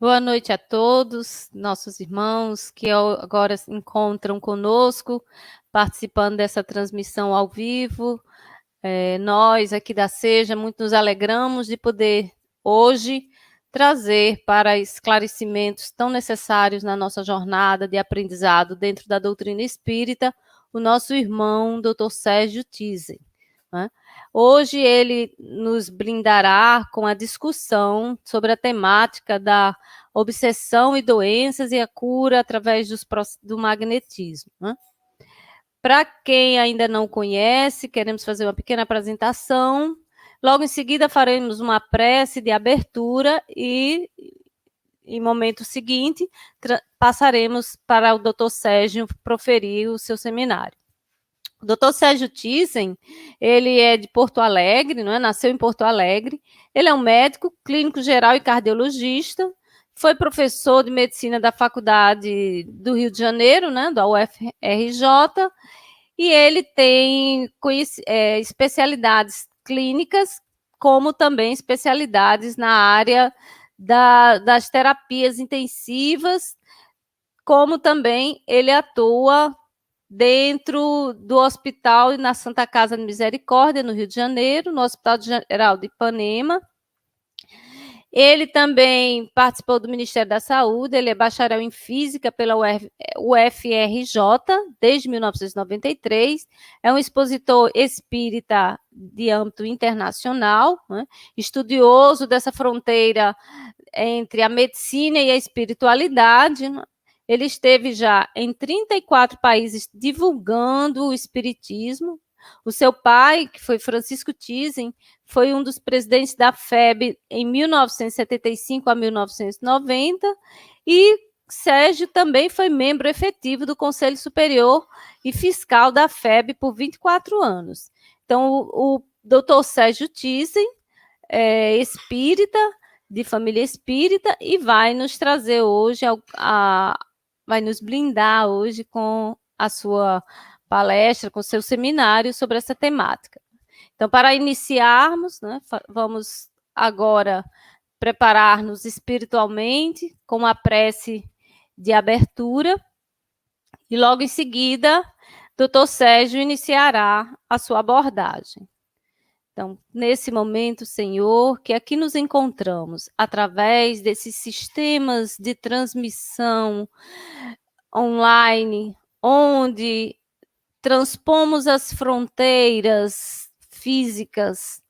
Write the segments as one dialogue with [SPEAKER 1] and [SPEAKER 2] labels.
[SPEAKER 1] Boa noite a todos, nossos irmãos que agora se encontram conosco, participando dessa transmissão ao vivo. Nós aqui da Seja muito nos alegramos de poder hoje trazer para esclarecimentos tão necessários na nossa jornada de aprendizado dentro da doutrina espírita, o nosso irmão, Dr. Sérgio Thyssen, né? Hoje ele nos brindará com a discussão sobre a temática da obsessão e doenças e a cura através do magnetismo, né? Para quem ainda não conhece, queremos fazer uma pequena apresentação. Logo em seguida faremos uma prece de abertura e, em momento seguinte, passaremos para o Dr. Sérgio proferir o seu seminário. O Dr. Sérgio Thyssen, ele é de Porto Alegre, não é? Nasceu em Porto Alegre. Ele é um médico, clínico geral e cardiologista. Foi professor de medicina da Faculdade do Rio de Janeiro, né, da UFRJ, e ele tem especialidades clínicas, como também especialidades na área das terapias intensivas, como também ele atua dentro do hospital na Santa Casa de Misericórdia, no Rio de Janeiro, no Hospital Geral de Ipanema. Ele também participou do Ministério da Saúde, ele é bacharel em Física pela UFRJ desde 1993, é um expositor espírita de âmbito internacional, né? Estudioso dessa fronteira entre a medicina e a espiritualidade. Ele esteve já em 34 países divulgando o espiritismo. O seu pai, que foi Francisco Thyssen, foi um dos presidentes da FEB em 1975 a 1990, e Sérgio também foi membro efetivo do Conselho Superior e Fiscal da FEB por 24 anos. Então, o Dr. Sérgio Thyssen é espírita, de família espírita, e vai nos trazer hoje, vai nos blindar hoje com a sua palestra, com o seu seminário sobre essa temática. Então, para iniciarmos, né, vamos agora preparar-nos espiritualmente com uma prece de abertura, e logo em seguida, Dr. Sérgio iniciará a sua abordagem. Então, nesse momento, Senhor, que aqui nos encontramos, através desses sistemas de transmissão online, onde transpomos as fronteiras físicas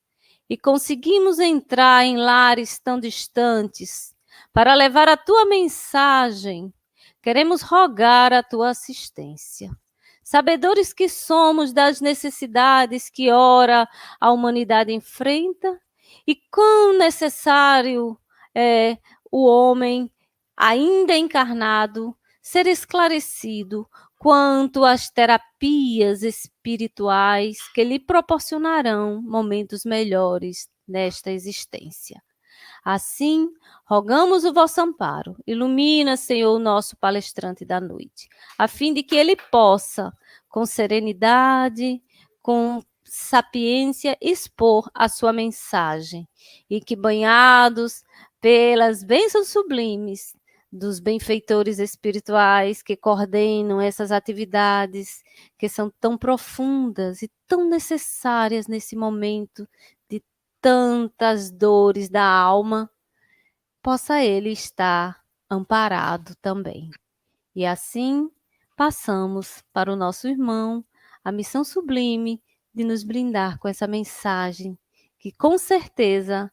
[SPEAKER 1] e conseguimos entrar em lares tão distantes para levar a tua mensagem, queremos rogar a tua assistência. Sabedores que somos das necessidades que ora a humanidade enfrenta, e quão necessário é o homem, ainda encarnado, ser esclarecido quanto às terapias espirituais que lhe proporcionarão momentos melhores nesta existência. Assim, rogamos o vosso amparo. Ilumina, Senhor, o nosso palestrante da noite, a fim de que ele possa, com serenidade, com sapiência, expor a sua mensagem, e que, banhados pelas bênçãos sublimes dos benfeitores espirituais que coordenam essas atividades que são tão profundas e tão necessárias nesse momento de tantas dores da alma, possa ele estar amparado também. E assim passamos para o nosso irmão a missão sublime de nos brindar com essa mensagem que com certeza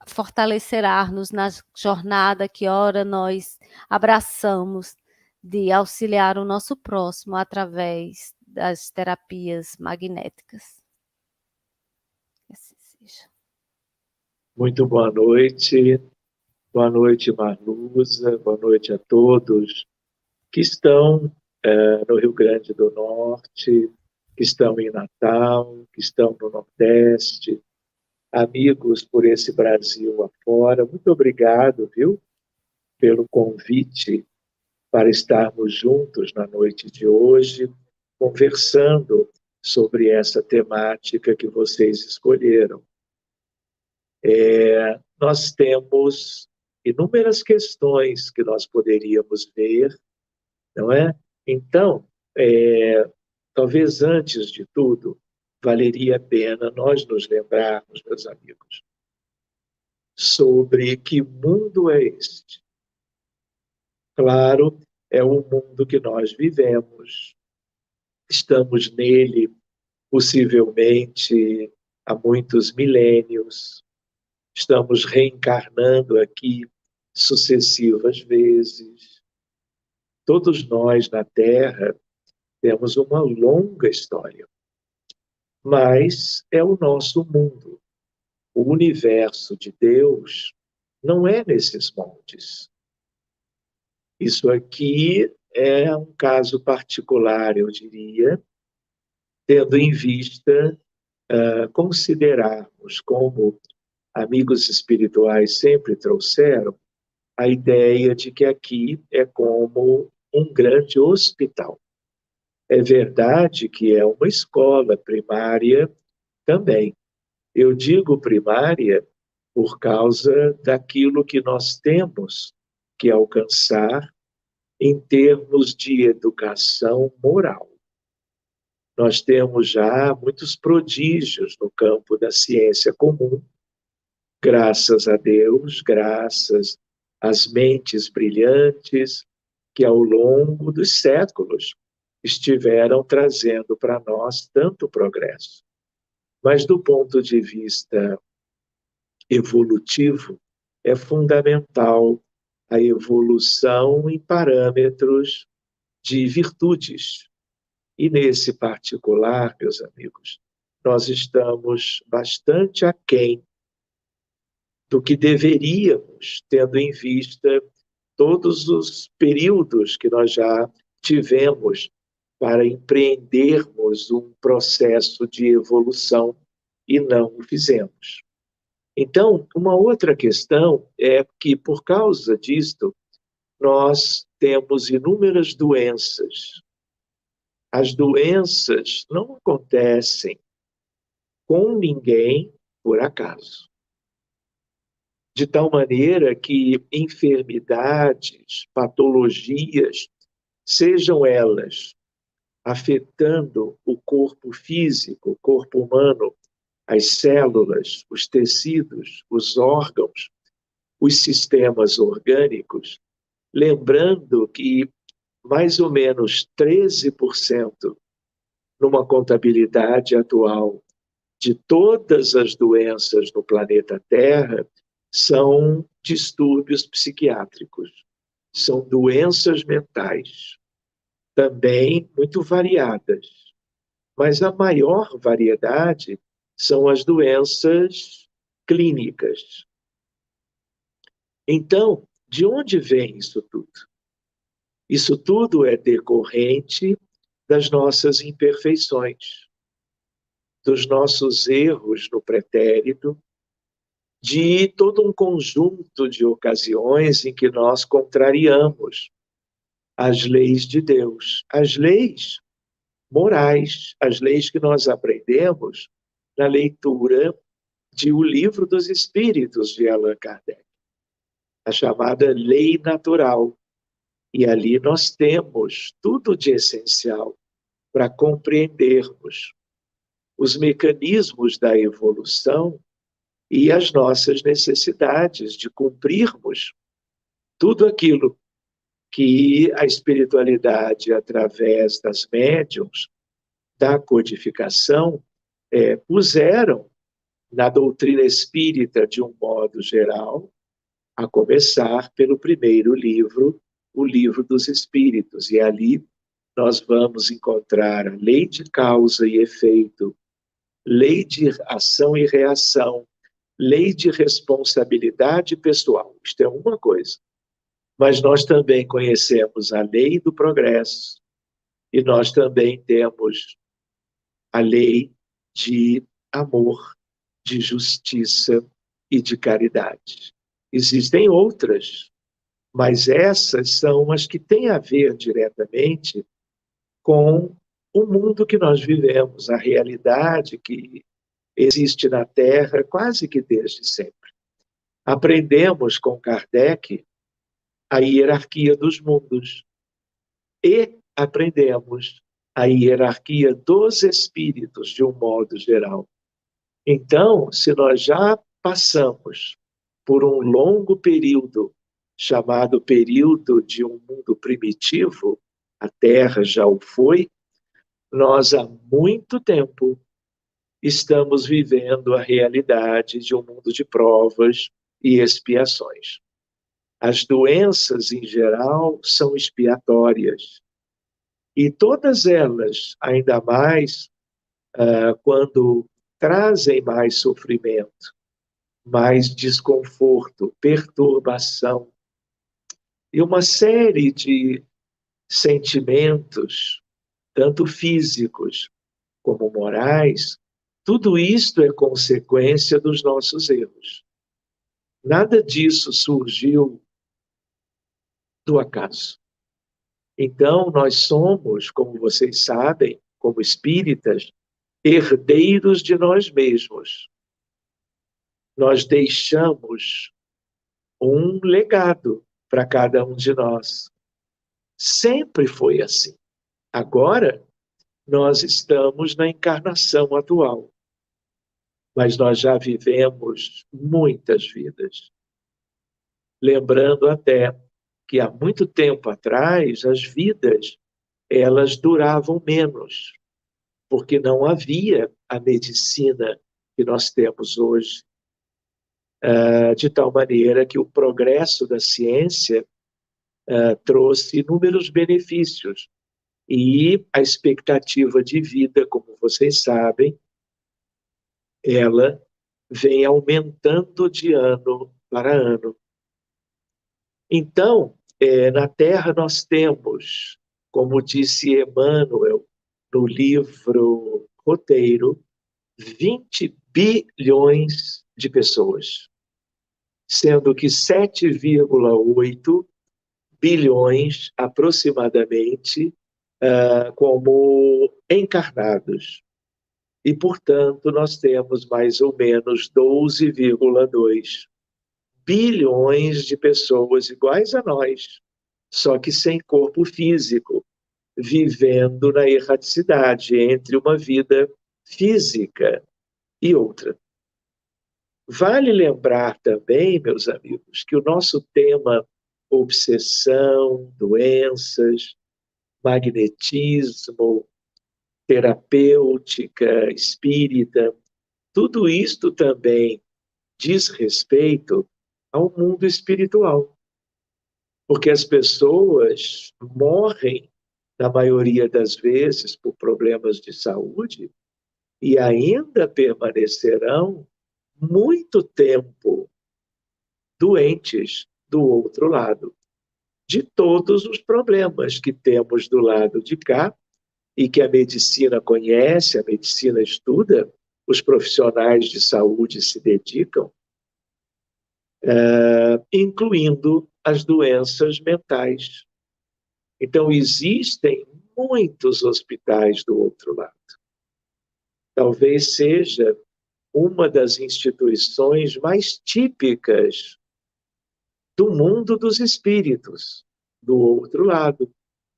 [SPEAKER 1] fortalecerá-nos na jornada que ora nós abraçamos de auxiliar o nosso próximo através das terapias magnéticas. Assim seja.
[SPEAKER 2] Muito boa noite Marluza, boa noite a todos que estão no Rio Grande do Norte, que estão em Natal, que estão no Nordeste, amigos por esse Brasil afora. Muito obrigado, viu, pelo convite para estarmos juntos na noite de hoje, conversando sobre essa temática que vocês escolheram. Nós temos inúmeras questões que nós poderíamos ver, não é? Então, talvez antes de tudo, valeria a pena nós nos lembrarmos, meus amigos, sobre que mundo é este. Claro, é o mundo que nós vivemos. Estamos nele, possivelmente, há muitos milênios. Estamos reencarnando aqui sucessivas vezes. Todos nós na Terra temos uma longa história, mas é o nosso mundo. O universo de Deus não é nesses moldes. Isso aqui é um caso particular, eu diria, tendo em vista considerarmos, como amigos espirituais sempre trouxeram, a ideia de que aqui é como um grande hospital. É verdade que é uma escola primária também. Eu digo primária por causa daquilo que nós temos que alcançar em termos de educação moral. Nós temos já muitos prodígios no campo da ciência comum, graças a Deus, graças às mentes brilhantes que ao longo dos séculos estiveram trazendo para nós tanto progresso. Mas do ponto de vista evolutivo, é fundamental a evolução em parâmetros de virtudes. E nesse particular, meus amigos, nós estamos bastante aquém do que deveríamos, tendo em vista todos os períodos que nós já tivemos para empreendermos um processo de evolução e não o fizemos. Então, uma outra questão é que, por causa disto, nós temos inúmeras doenças. As doenças não acontecem com ninguém por acaso. De tal maneira que enfermidades, patologias, sejam elas afetando o corpo físico, o corpo humano, as células, os tecidos, os órgãos, os sistemas orgânicos, lembrando que mais ou menos 13% numa contabilidade atual de todas as doenças no planeta Terra são distúrbios psiquiátricos, são doenças mentais, também muito variadas, mas a maior variedade são as doenças clínicas. Então, de onde vem isso tudo? Isso tudo é decorrente das nossas imperfeições, dos nossos erros no pretérito, de todo um conjunto de ocasiões em que nós contrariamos as leis de Deus, as leis morais, as leis que nós aprendemos na leitura de O Livro dos Espíritos de Allan Kardec, a chamada lei natural. E ali nós temos tudo de essencial para compreendermos os mecanismos da evolução e as nossas necessidades de cumprirmos tudo aquilo que a espiritualidade, através das médiuns, da codificação, puseram na doutrina espírita de um modo geral, a começar pelo primeiro livro, o Livro dos Espíritos. E ali nós vamos encontrar a lei de causa e efeito, lei de ação e reação, lei de responsabilidade pessoal. Isto é uma coisa. Mas nós também conhecemos a lei do progresso e nós também temos a lei de amor, de justiça e de caridade. Existem outras, mas essas são as que têm a ver diretamente com o mundo que nós vivemos, a realidade que existe na Terra quase que desde sempre. Aprendemos com Kardec a hierarquia dos mundos e aprendemos a hierarquia dos espíritos de um modo geral. Então, se nós já passamos por um longo período, chamado período de um mundo primitivo, a Terra já o foi, nós há muito tempo estamos vivendo a realidade de um mundo de provas e expiações. As doenças, em geral, são expiatórias. E todas elas, ainda mais quando trazem mais sofrimento, mais desconforto, perturbação e uma série de sentimentos, tanto físicos como morais, tudo isto é consequência dos nossos erros. Nada disso surgiu do acaso. Então, nós somos, como vocês sabem, como espíritas, herdeiros de nós mesmos. Nós deixamos um legado para cada um de nós. Sempre foi assim. Agora, nós estamos na encarnação atual. Mas nós já vivemos muitas vidas. Lembrando até que há muito tempo atrás, as vidas, elas duravam menos, porque não havia a medicina que nós temos hoje, de tal maneira que o progresso da ciência trouxe inúmeros benefícios. E a expectativa de vida, como vocês sabem, ela vem aumentando de ano para ano. Então, na Terra nós temos, como disse Emmanuel no livro Roteiro, 20 bilhões de pessoas, sendo que 7,8 bilhões, aproximadamente, como encarnados. E, portanto, nós temos mais ou menos 12,2 bilhões de pessoas iguais a nós, só que sem corpo físico, vivendo na erraticidade entre uma vida física e outra. Vale lembrar também, meus amigos, que o nosso tema obsessão, doenças, magnetismo, terapêutica, espírita, tudo isto também diz respeito ao mundo espiritual. Porque as pessoas morrem, na maioria das vezes, por problemas de saúde e ainda permanecerão muito tempo doentes do outro lado, de todos os problemas que temos do lado de cá e que a medicina conhece, a medicina estuda, os profissionais de saúde se dedicam, incluindo as doenças mentais. Então, existem muitos hospitais do outro lado. Talvez seja uma das instituições mais típicas do mundo dos espíritos, do outro lado.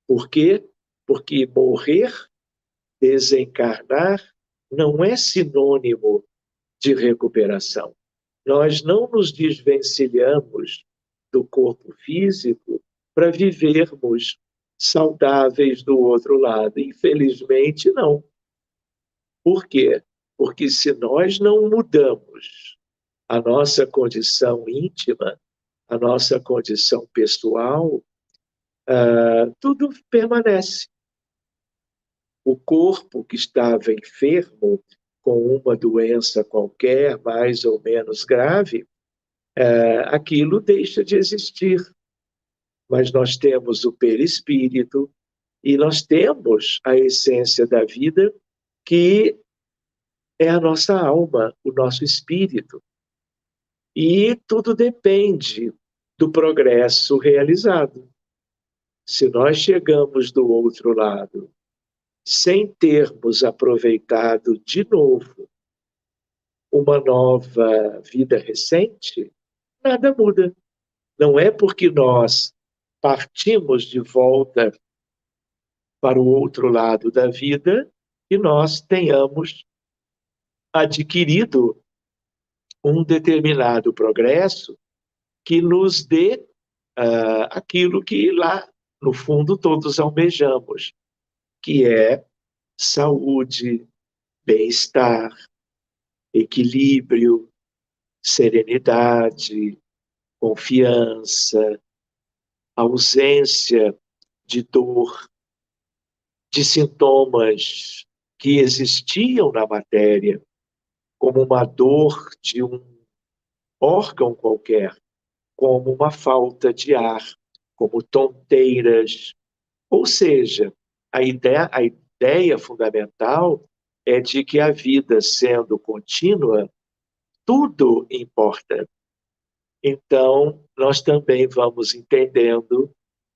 [SPEAKER 2] Por quê? Porque morrer, desencarnar, não é sinônimo de recuperação. Nós não nos desvencilhamos do corpo físico para vivermos saudáveis do outro lado. Infelizmente, não. Por quê? Porque se nós não mudamos a nossa condição íntima, a nossa condição pessoal, tudo permanece. O corpo que estava enfermo com uma doença qualquer, mais ou menos grave, aquilo deixa de existir. Mas nós temos o perispírito e nós temos a essência da vida, que é a nossa alma, o nosso espírito. E tudo depende do progresso realizado. Se nós chegamos do outro lado sem termos aproveitado de novo uma nova vida recente, nada muda. Não é porque nós partimos de volta para o outro lado da vida que nós tenhamos adquirido um determinado progresso que nos dê aquilo que lá no fundo todos almejamos, que é saúde, bem-estar, equilíbrio, serenidade, confiança, ausência de dor, de sintomas que existiam na matéria, como uma dor de um órgão qualquer, como uma falta de ar, como tonteiras. Ou seja, a ideia fundamental é de que a vida sendo contínua, tudo importa. Então, nós também vamos entendendo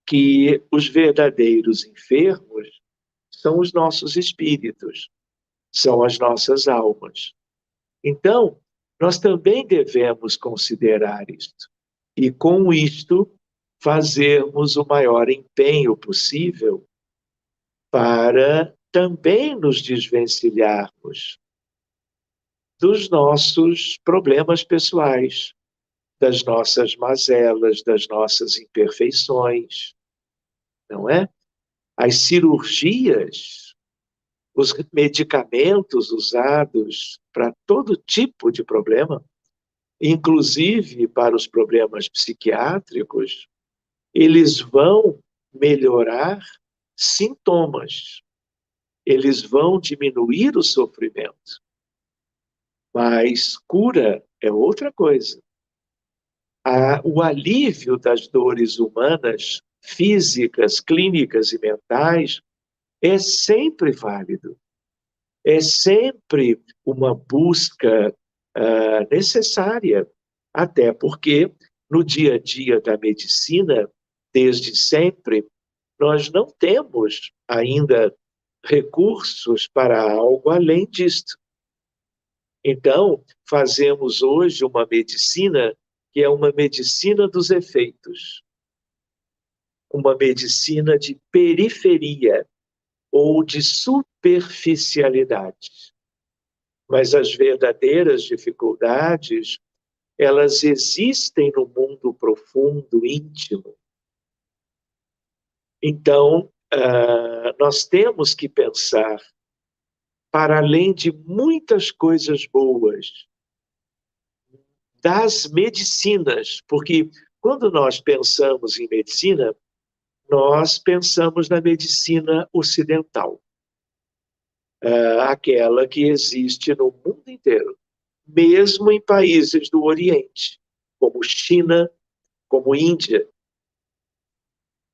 [SPEAKER 2] que os verdadeiros enfermos são os nossos espíritos, são as nossas almas. Então, nós também devemos considerar isto. E, com isto, fazermos o maior empenho possível para também nos desvencilharmos dos nossos problemas pessoais, das nossas mazelas, das nossas imperfeições, não é? As cirurgias, os medicamentos usados para todo tipo de problema, inclusive para os problemas psiquiátricos, eles vão melhorar sintomas, eles vão diminuir o sofrimento, mas cura é outra coisa. O alívio das dores humanas, físicas, clínicas e mentais, é sempre válido. É sempre uma busca necessária, até porque no dia a dia da medicina, desde sempre, nós não temos ainda recursos para algo além disto. Então, fazemos hoje uma medicina que é uma medicina dos efeitos, uma medicina de periferia ou de superficialidade. Mas as verdadeiras dificuldades, elas existem no mundo profundo, íntimo. Então, nós temos que pensar, para além de muitas coisas boas, das medicinas, porque quando nós pensamos em medicina, nós pensamos na medicina ocidental, aquela que existe no mundo inteiro, mesmo em países do Oriente, como China, como Índia.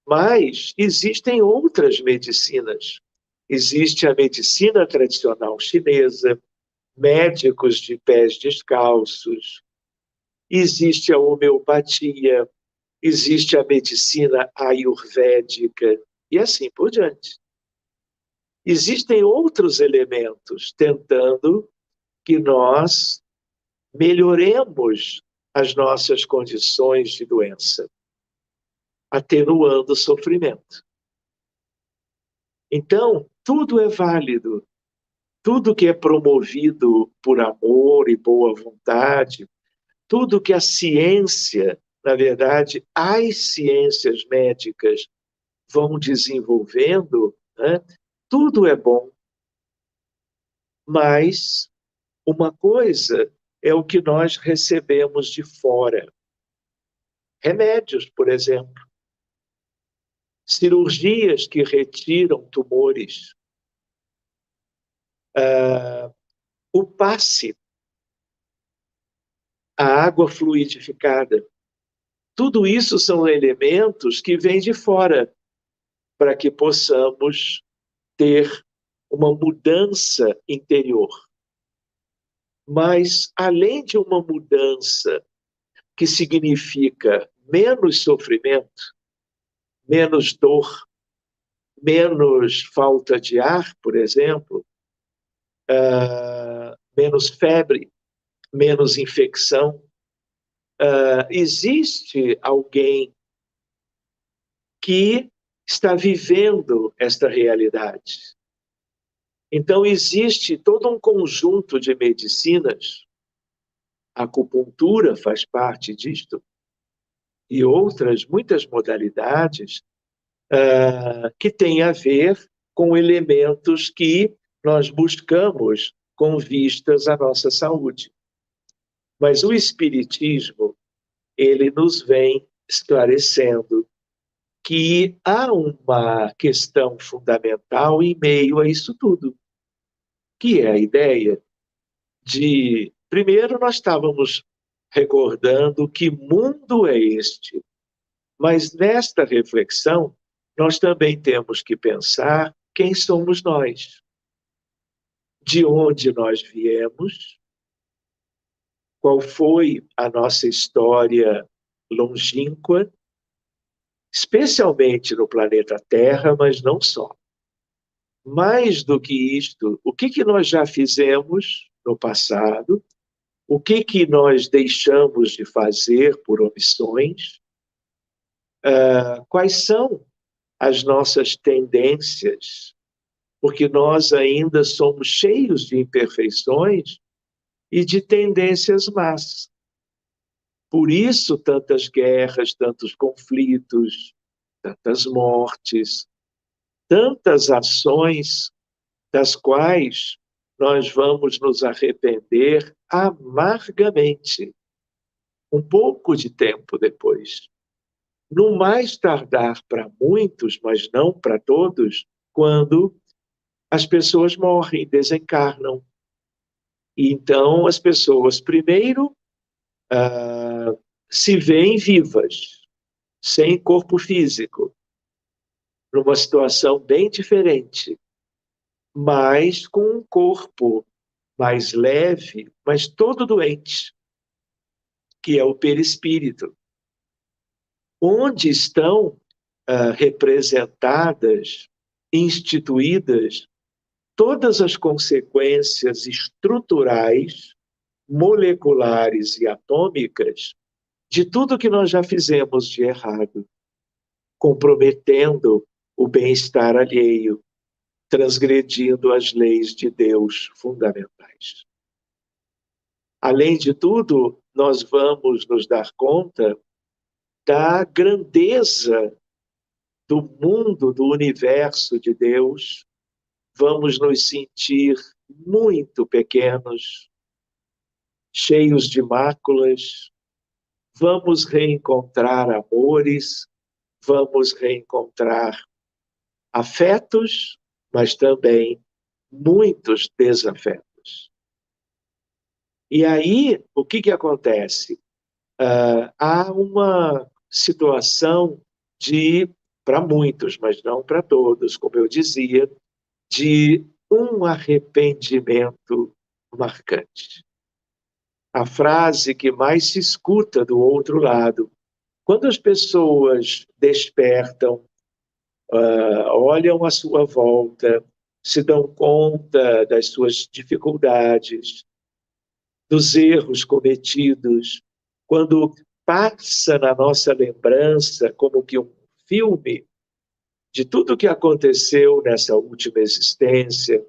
[SPEAKER 2] Mas existem outras medicinas. Existe a medicina tradicional chinesa, médicos de pés descalços, existe a homeopatia, existe a medicina ayurvédica e assim por diante. Existem outros elementos tentando que nós melhoremos as nossas condições de doença, atenuando o sofrimento. Então, tudo é válido, tudo que é promovido por amor e boa vontade, tudo que a ciência, na verdade, as ciências médicas vão desenvolvendo, né? Tudo é bom. Mas uma coisa é o que nós recebemos de fora. Remédios, por exemplo. Cirurgias que retiram tumores. O passe, a água fluidificada. Tudo isso são elementos que vêm de fora para que possamos ter uma mudança interior. Mas, além de uma mudança que significa menos sofrimento, menos dor, menos falta de ar, por exemplo, menos febre, menos infecção, existe alguém que está vivendo esta realidade. Então, existe todo um conjunto de medicinas, a acupuntura faz parte disto, e outras, muitas modalidades, que têm a ver com elementos que nós buscamos com vistas à nossa saúde. Mas o Espiritismo, ele nos vem esclarecendo que há uma questão fundamental em meio a isso tudo, que é a ideia de... Primeiro, nós estávamos recordando que mundo é este, mas nesta reflexão, nós também temos que pensar quem somos nós, de onde nós viemos, qual foi a nossa história longínqua, especialmente no planeta Terra, mas não só. Mais do que isto, o que nós já fizemos no passado, o que nós deixamos de fazer por omissões, quais são as nossas tendências, porque nós ainda somos cheios de imperfeições e de tendências más. Por isso, tantas guerras, tantos conflitos, tantas mortes, tantas ações das quais nós vamos nos arrepender amargamente, um pouco de tempo depois. No mais tardar para muitos, mas não para todos, quando as pessoas morrem, desencarnam. E então as pessoas, primeiro, se veem vivas, sem corpo físico, numa situação bem diferente, mas com um corpo mais leve, mas todo doente, que é o perispírito, onde estão representadas, instituídas, todas as consequências estruturais, moleculares e atômicas de tudo que nós já fizemos de errado, comprometendo o bem-estar alheio, transgredindo as leis de Deus fundamentais. Além de tudo, nós vamos nos dar conta da grandeza do mundo, do universo de Deus, vamos nos sentir muito pequenos, cheios de máculas, vamos reencontrar amores, vamos reencontrar afetos, mas também muitos desafetos. E aí, o que acontece? Há uma situação de, para muitos, mas não para todos, como eu dizia, de um arrependimento marcante. A frase que mais se escuta do outro lado, quando as pessoas despertam, olham à sua volta, se dão conta das suas dificuldades, dos erros cometidos, quando passa na nossa lembrança como que um filme de tudo o que aconteceu nessa última existência,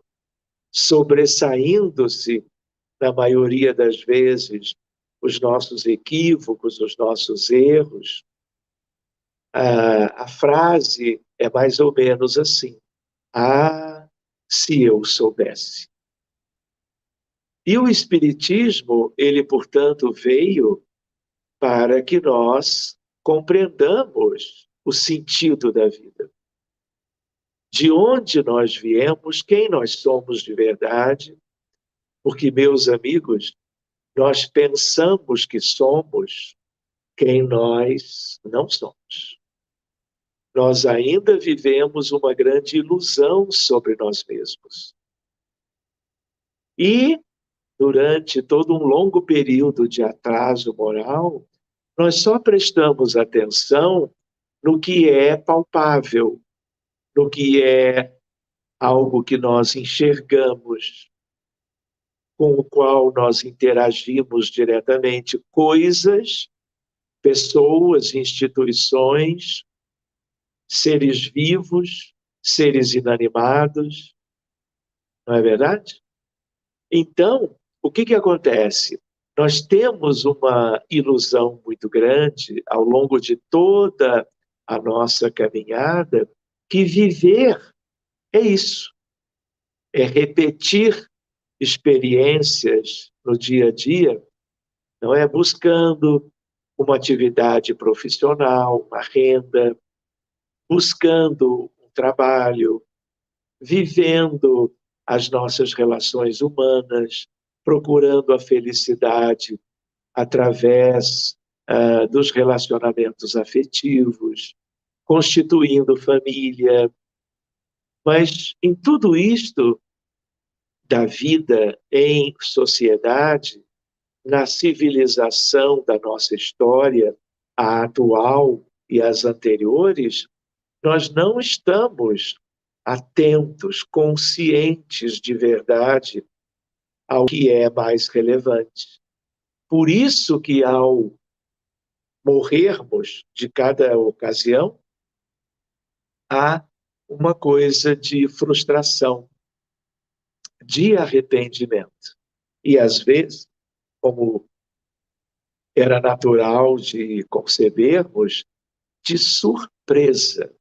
[SPEAKER 2] sobressaindo-se, na maioria das vezes, os nossos equívocos, os nossos erros, a frase é mais ou menos assim: ah, se eu soubesse. E o Espiritismo, ele, portanto, veio para que nós compreendamos o sentido da vida. De onde nós viemos, quem nós somos de verdade, porque, meus amigos, nós pensamos que somos quem nós não somos. Nós ainda vivemos uma grande ilusão sobre nós mesmos. E, durante todo um longo período de atraso moral, nós só prestamos atenção no que é palpável, no que é algo que nós enxergamos, com o qual nós interagimos diretamente, coisas pessoas, instituições, seres vivos, seres inanimados, não é verdade? Então, o que acontece? Nós temos uma ilusão muito grande ao longo de toda a nossa caminhada que viver é isso, é repetir experiências no dia a dia, não é? Buscando uma atividade profissional, uma renda, buscando um trabalho, vivendo as nossas relações humanas, procurando a felicidade através dos relacionamentos afetivos, constituindo família. Mas em tudo isto da vida em sociedade, na civilização da nossa história, a atual e as anteriores, nós não estamos atentos, conscientes de verdade ao que é mais relevante. Por isso que ao morrermos de cada ocasião, há uma coisa de frustração, de arrependimento. E às vezes, como era natural de concebermos, de surpresa,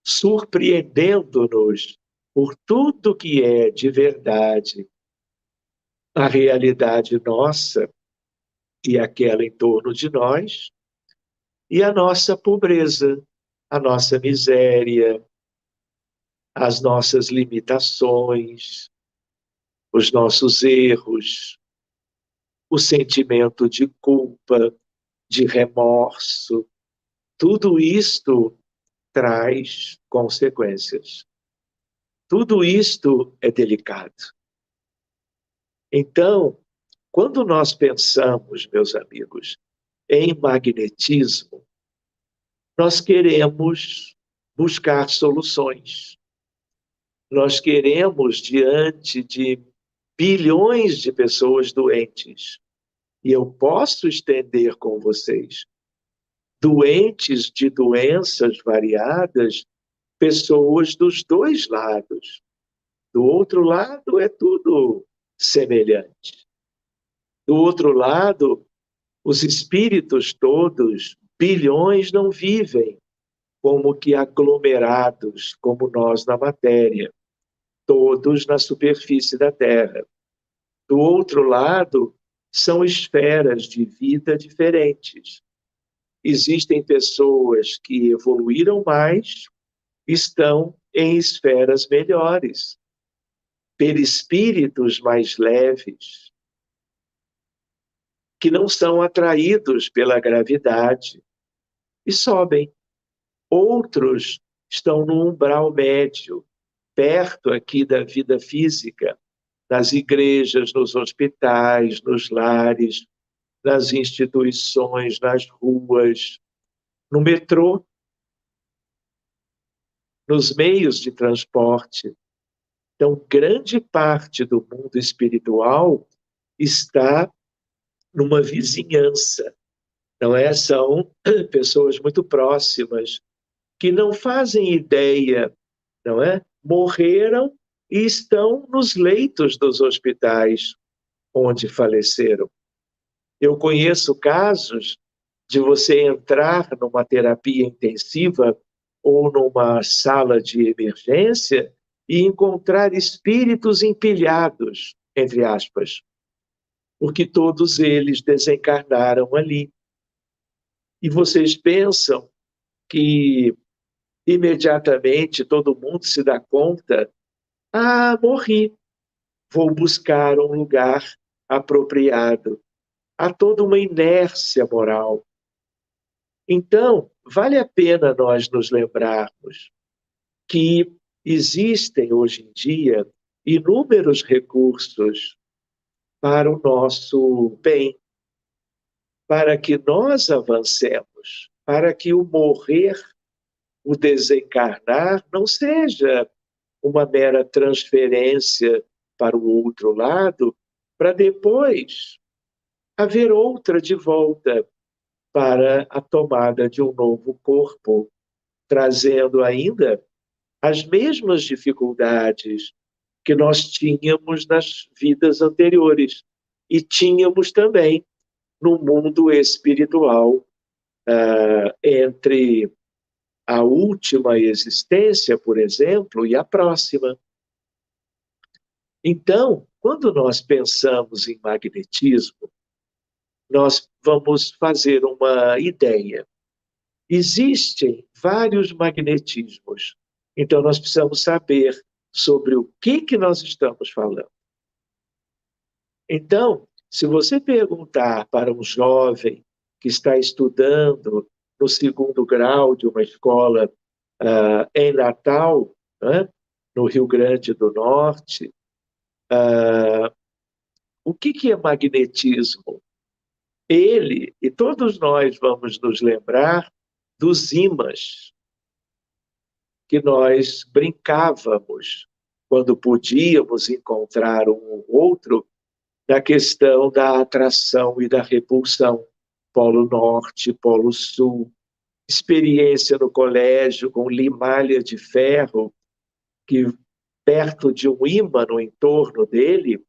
[SPEAKER 2] surpreendendo-nos por tudo que é de verdade a realidade nossa e aquela em torno de nós, e a nossa pobreza, a nossa miséria, as nossas limitações, os nossos erros, o sentimento de culpa, de remorso, tudo isto traz consequências. Tudo isto é delicado. Então, quando nós pensamos, meus amigos, em magnetismo, nós queremos buscar soluções. Nós queremos, diante de bilhões de pessoas doentes, e eu posso estender com vocês, doentes de doenças variadas, pessoas dos dois lados. Do outro lado é tudo semelhante. Do outro lado, os espíritos todos, bilhões, não vivem como que aglomerados, como nós na matéria, todos na superfície da Terra. Do outro lado, são esferas de vida diferentes. Existem pessoas que evoluíram mais, estão em esferas melhores, perispíritos mais leves, que não são atraídos pela gravidade e sobem. Outros estão no umbral médio, perto aqui da vida física, nas igrejas, nos hospitais, nos lares, nas instituições, nas ruas, no metrô, nos meios de transporte. Então, grande parte do mundo espiritual está numa vizinhança, não é? São pessoas muito próximas que não fazem ideia, não é? Morreram e estão nos leitos dos hospitais onde faleceram. Eu conheço casos de você entrar numa terapia intensiva ou numa sala de emergência e encontrar espíritos empilhados, entre aspas, porque todos eles desencarnaram ali. E vocês pensam que imediatamente todo mundo se dá conta: ah, morri, vou buscar um lugar apropriado. Há toda uma inércia moral. Então, vale a pena nós nos lembrarmos que existem hoje em dia inúmeros recursos para o nosso bem, para que nós avancemos, para que o morrer, o desencarnar, não seja uma mera transferência para o outro lado, para depois haver outra de volta. para a tomada de um novo corpo, trazendo ainda as mesmas dificuldades que nós tínhamos nas vidas anteriores e tínhamos também no mundo espiritual, entre a última existência, por exemplo, e a próxima. Então, quando nós pensamos em magnetismo, nós vamos fazer uma ideia. Existem vários magnetismos. Então, nós precisamos saber sobre o que nós estamos falando. Então, se você perguntar para um jovem que está estudando no segundo grau de uma escola em Natal, né, no Rio Grande do Norte, o que é magnetismo? Ele e todos nós vamos nos lembrar dos ímãs que nós brincávamos quando podíamos encontrar um ou outro na questão da atração e da repulsão, Polo Norte, Polo Sul, experiência no colégio com limalha de ferro, que perto de um ímã no entorno dele,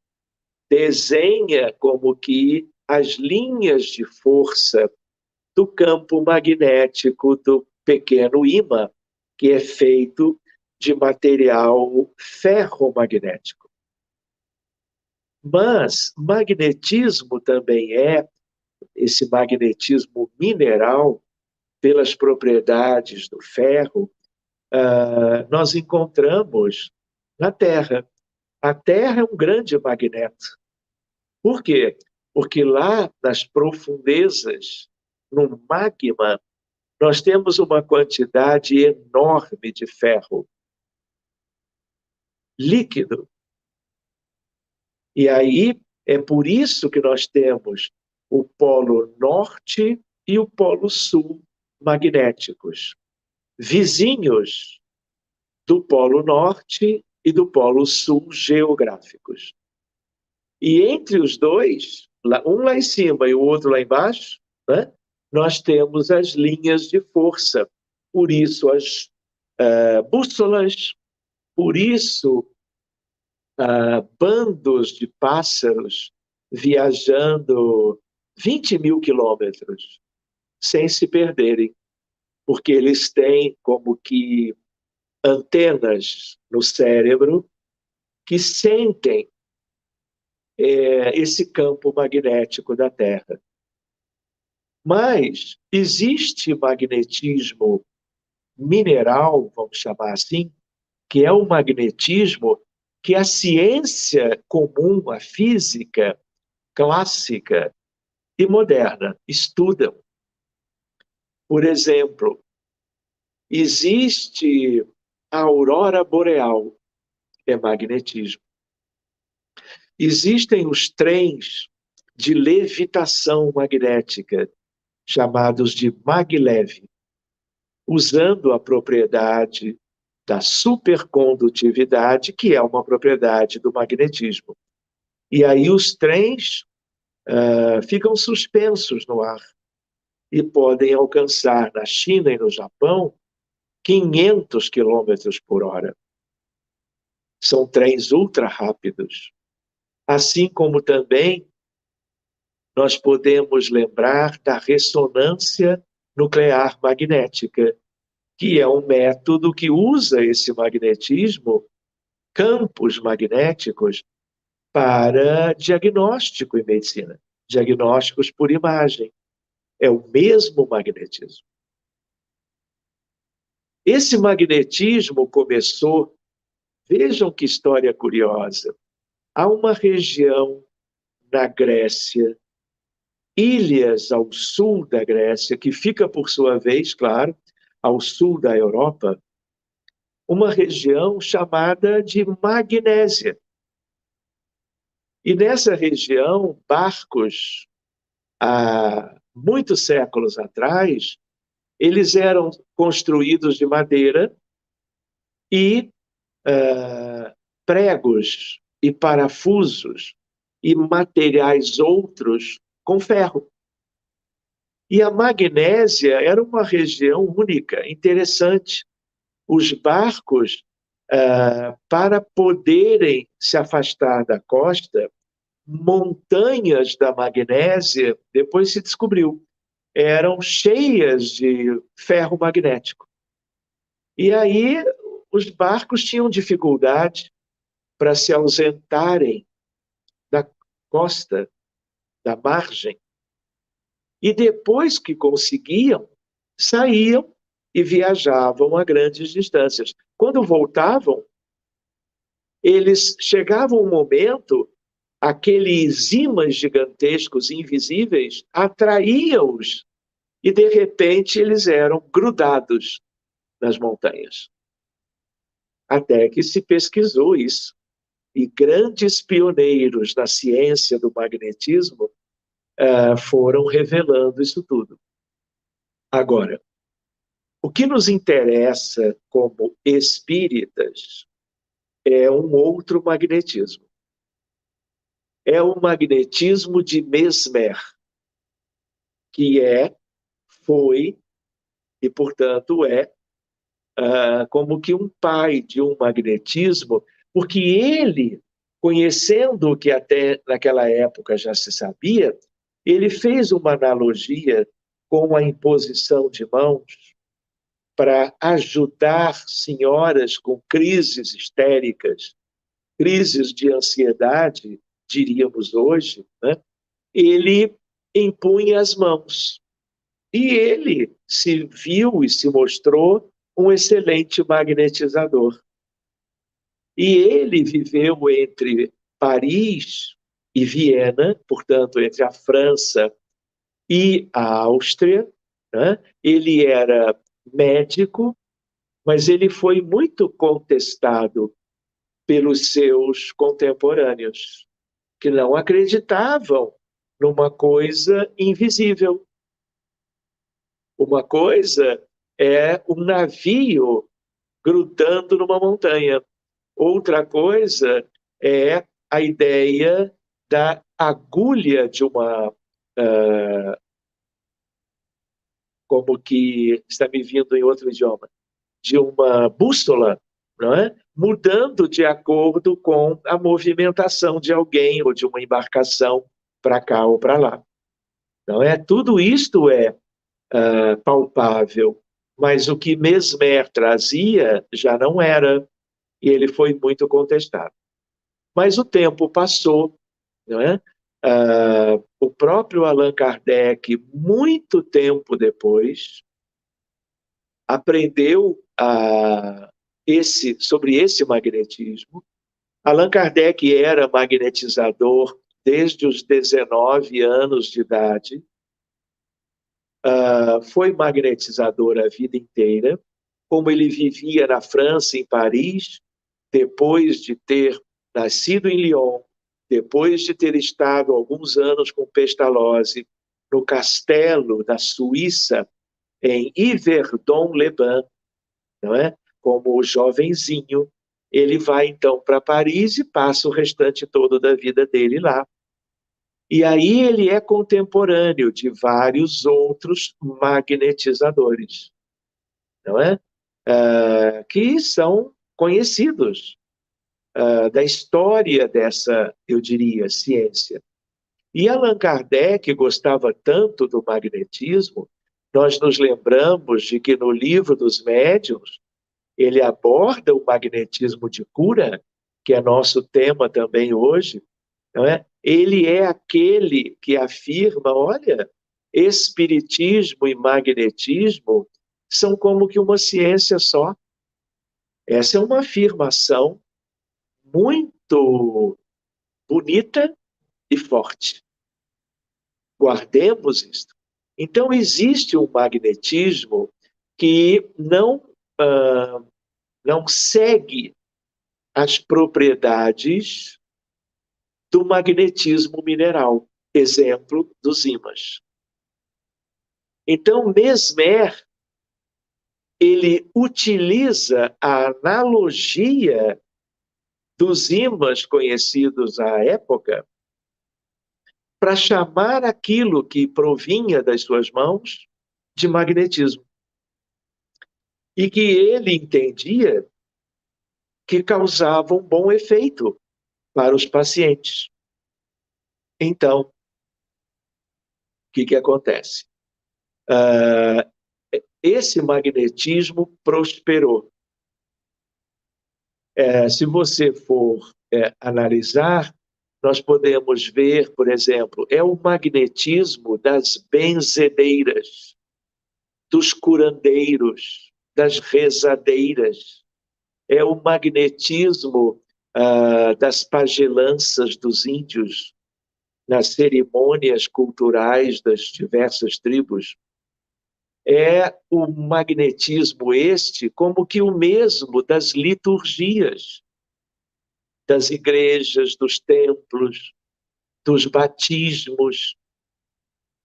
[SPEAKER 2] desenha como que as linhas de força do campo magnético do pequeno ímã, que é feito de material ferromagnético. Mas magnetismo também é esse magnetismo mineral, pelas propriedades do ferro, nós encontramos na Terra. A Terra é um grande magneto. Por quê? Porque lá nas profundezas, no magma, nós temos uma quantidade enorme de ferro líquido. E aí é por isso que nós temos o polo norte e o polo sul magnéticos, vizinhos do polo norte e do polo sul geográficos. E entre os dois, um lá em cima e o outro lá embaixo, né, nós temos as linhas de força. Por isso as bússolas, por isso bandos de pássaros viajando 20 mil quilômetros sem se perderem, porque eles têm como que antenas no cérebro que sentem esse campo magnético da Terra. Mas existe magnetismo mineral, vamos chamar assim, que é o magnetismo que a ciência comum, a física clássica e moderna estudam. Por exemplo, existe a aurora boreal, é magnetismo. Existem os trens de levitação magnética, chamados de maglev, usando a propriedade da supercondutividade, que é uma propriedade do magnetismo. E aí os trens ficam suspensos no ar e podem alcançar na China e no Japão 500 quilômetros por hora. São trens ultra rápidos. Assim como também nós podemos lembrar da ressonância nuclear magnética, que é um método que usa esse magnetismo, campos magnéticos, para diagnóstico em medicina, diagnósticos por imagem. É o mesmo magnetismo. Esse magnetismo começou, vejam que história curiosa, há uma região na Grécia, ilhas ao sul da Grécia, que fica, por sua vez, claro, ao sul da Europa, uma região chamada de Magnésia. E nessa região, barcos, há muitos séculos atrás, eles eram construídos de madeira e pregos e parafusos e materiais outros com ferro. E a Magnésia era uma região única, interessante. Os barcos, para poderem se afastar da costa, montanhas da Magnésia, depois se descobriu, eram cheias de ferro magnético. E aí os barcos tinham dificuldade para se ausentarem da costa, da margem. E depois que conseguiam, saíam e viajavam a grandes distâncias. Quando voltavam, eles chegavam um momento, aqueles ímãs gigantescos, invisíveis, atraíam-os e, de repente, eles eram grudados nas montanhas. Até que se pesquisou isso. E grandes pioneiros na ciência do magnetismo foram revelando isso tudo. Agora, o que nos interessa como espíritas é um outro magnetismo. É o magnetismo de Mesmer, que foi e, portanto, como que um pai de um magnetismo, porque ele, conhecendo o que até naquela época já se sabia, ele fez uma analogia com a imposição de mãos para ajudar senhoras com crises histéricas, crises de ansiedade, diríamos hoje, né? Ele impunha as mãos. E ele se viu e se mostrou um excelente magnetizador. E ele viveu entre Paris e Viena, portanto, entre a França e a Áustria, né? Ele era médico, mas ele foi muito contestado pelos seus contemporâneos, que não acreditavam numa coisa invisível. Uma coisa é um navio grudando numa montanha. Outra coisa é a ideia da agulha de uma... como que está me vindo em outro idioma, de uma bússola, não é? Mudando de acordo com a movimentação de alguém ou de uma embarcação para cá ou para lá. Não é? Tudo isto é palpável, mas o que Mesmer trazia já não era, e ele foi muito contestado. Mas o tempo passou, não é? O próprio Allan Kardec, muito tempo depois, aprendeu sobre esse magnetismo. Allan Kardec era magnetizador desde os 19 anos de idade, foi magnetizador a vida inteira. Como ele vivia na França, em Paris, depois de ter nascido em Lyon, depois de ter estado alguns anos com Pestalozzi no castelo da Suíça, em Yverdon-les-Bains, não é? Como jovenzinho, ele vai então para Paris e passa o restante todo da vida dele lá. E aí ele é contemporâneo de vários outros magnetizadores, não é? Que são conhecidos da história dessa, eu diria, ciência. E Allan Kardec gostava tanto do magnetismo, nós nos lembramos de que no livro dos médiuns, ele aborda o magnetismo de cura, que é nosso tema também hoje, não é? Ele é aquele que afirma, olha, espiritismo e magnetismo são como que uma ciência só. Essa é uma afirmação muito bonita e forte. Guardemos isto. Então, existe um magnetismo que não segue as propriedades do magnetismo mineral, exemplo dos ímãs. Então, Mesmer, ele utiliza a analogia dos ímãs conhecidos à época para chamar aquilo que provinha das suas mãos de magnetismo. E que ele entendia que causava um bom efeito para os pacientes. Então, o que acontece? Esse magnetismo prosperou. Se você for analisar, nós podemos ver, por exemplo, é o magnetismo das benzedeiras, dos curandeiros, das rezadeiras. É o magnetismo das pagelanças dos índios, nas cerimônias culturais das diversas tribos. É o magnetismo este como que o mesmo das liturgias, das igrejas, dos templos, dos batismos.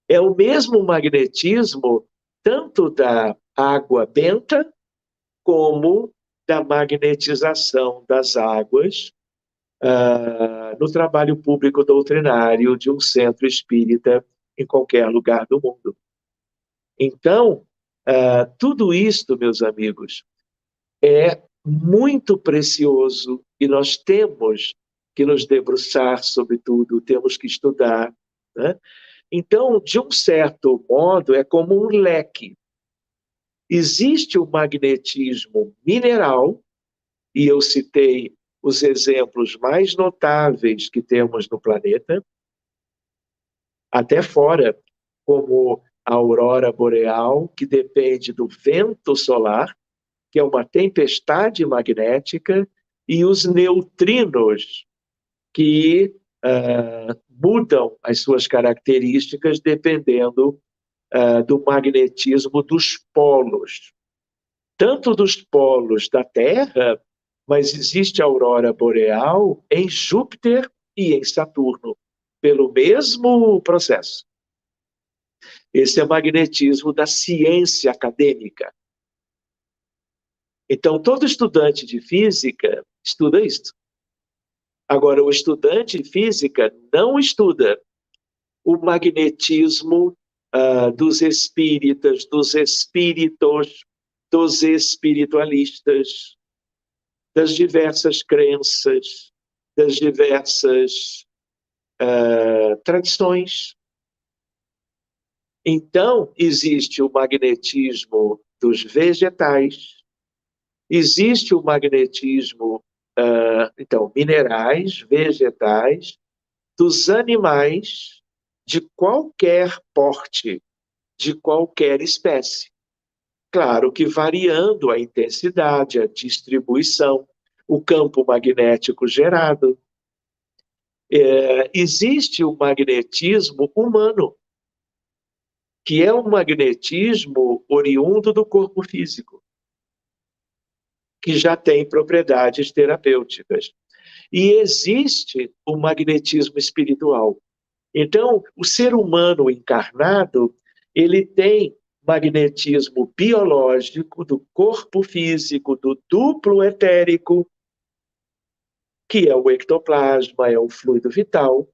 [SPEAKER 2] É o mesmo magnetismo tanto da água benta como da magnetização das águas no trabalho público doutrinário de um centro espírita em qualquer lugar do mundo. Então, tudo isto, meus amigos, é muito precioso e nós temos que nos debruçar sobre tudo, temos que estudar, né? Então, de um certo modo, é como um leque. Existe o magnetismo mineral, e eu citei os exemplos mais notáveis que temos no planeta, até fora, como a aurora boreal, que depende do vento solar, que é uma tempestade magnética, e os neutrinos, que mudam as suas características dependendo do magnetismo dos polos. Tanto dos polos da Terra, mas existe a aurora boreal em Júpiter e em Saturno, pelo mesmo processo. Esse é o magnetismo da ciência acadêmica. Então, todo estudante de física estuda isto. Agora, o estudante de física não estuda o magnetismo dos espíritas, dos espíritos, dos espiritualistas, das diversas crenças, das diversas tradições. Então, existe o magnetismo dos vegetais, existe o magnetismo, minerais, vegetais, dos animais de qualquer porte, de qualquer espécie. Claro que variando a intensidade, a distribuição, o campo magnético gerado. Existe o magnetismo humano, que é um magnetismo oriundo do corpo físico, que já tem propriedades terapêuticas. E existe o magnetismo espiritual. Então, o ser humano encarnado, ele tem magnetismo biológico do corpo físico, do duplo etérico, que é o ectoplasma, é o fluido vital.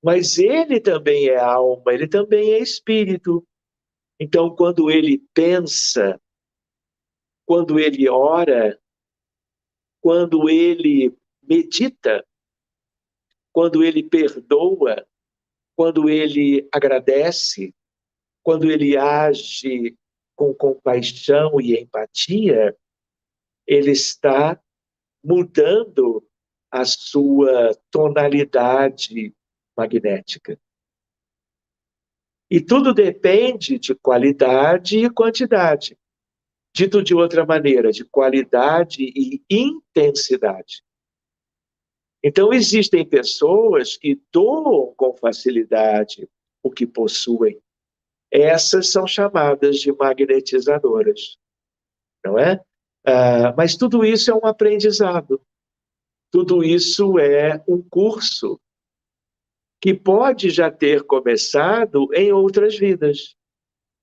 [SPEAKER 2] Mas ele também é alma, ele também é espírito. Então, quando ele pensa, quando ele ora, quando ele medita, quando ele perdoa, quando ele agradece, quando ele age com compaixão e empatia, ele está mudando a sua tonalidade magnética. E tudo depende de qualidade e quantidade. Dito de outra maneira, de qualidade e intensidade. Então, existem pessoas que doam com facilidade o que possuem. Essas são chamadas de magnetizadoras, não é? Mas tudo isso é um aprendizado. Tudo isso é um curso que pode já ter começado em outras vidas.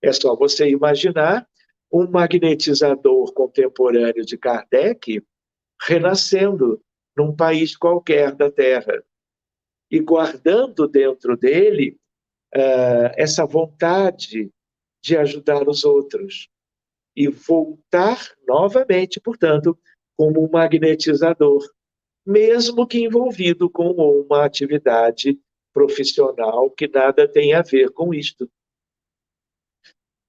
[SPEAKER 2] É só você imaginar um magnetizador contemporâneo de Kardec renascendo num país qualquer da Terra. e guardando dentro dele essa vontade de ajudar os outros e voltar novamente, portanto, como um magnetizador, mesmo que envolvido com uma atividade profissional que nada tem a ver com isto.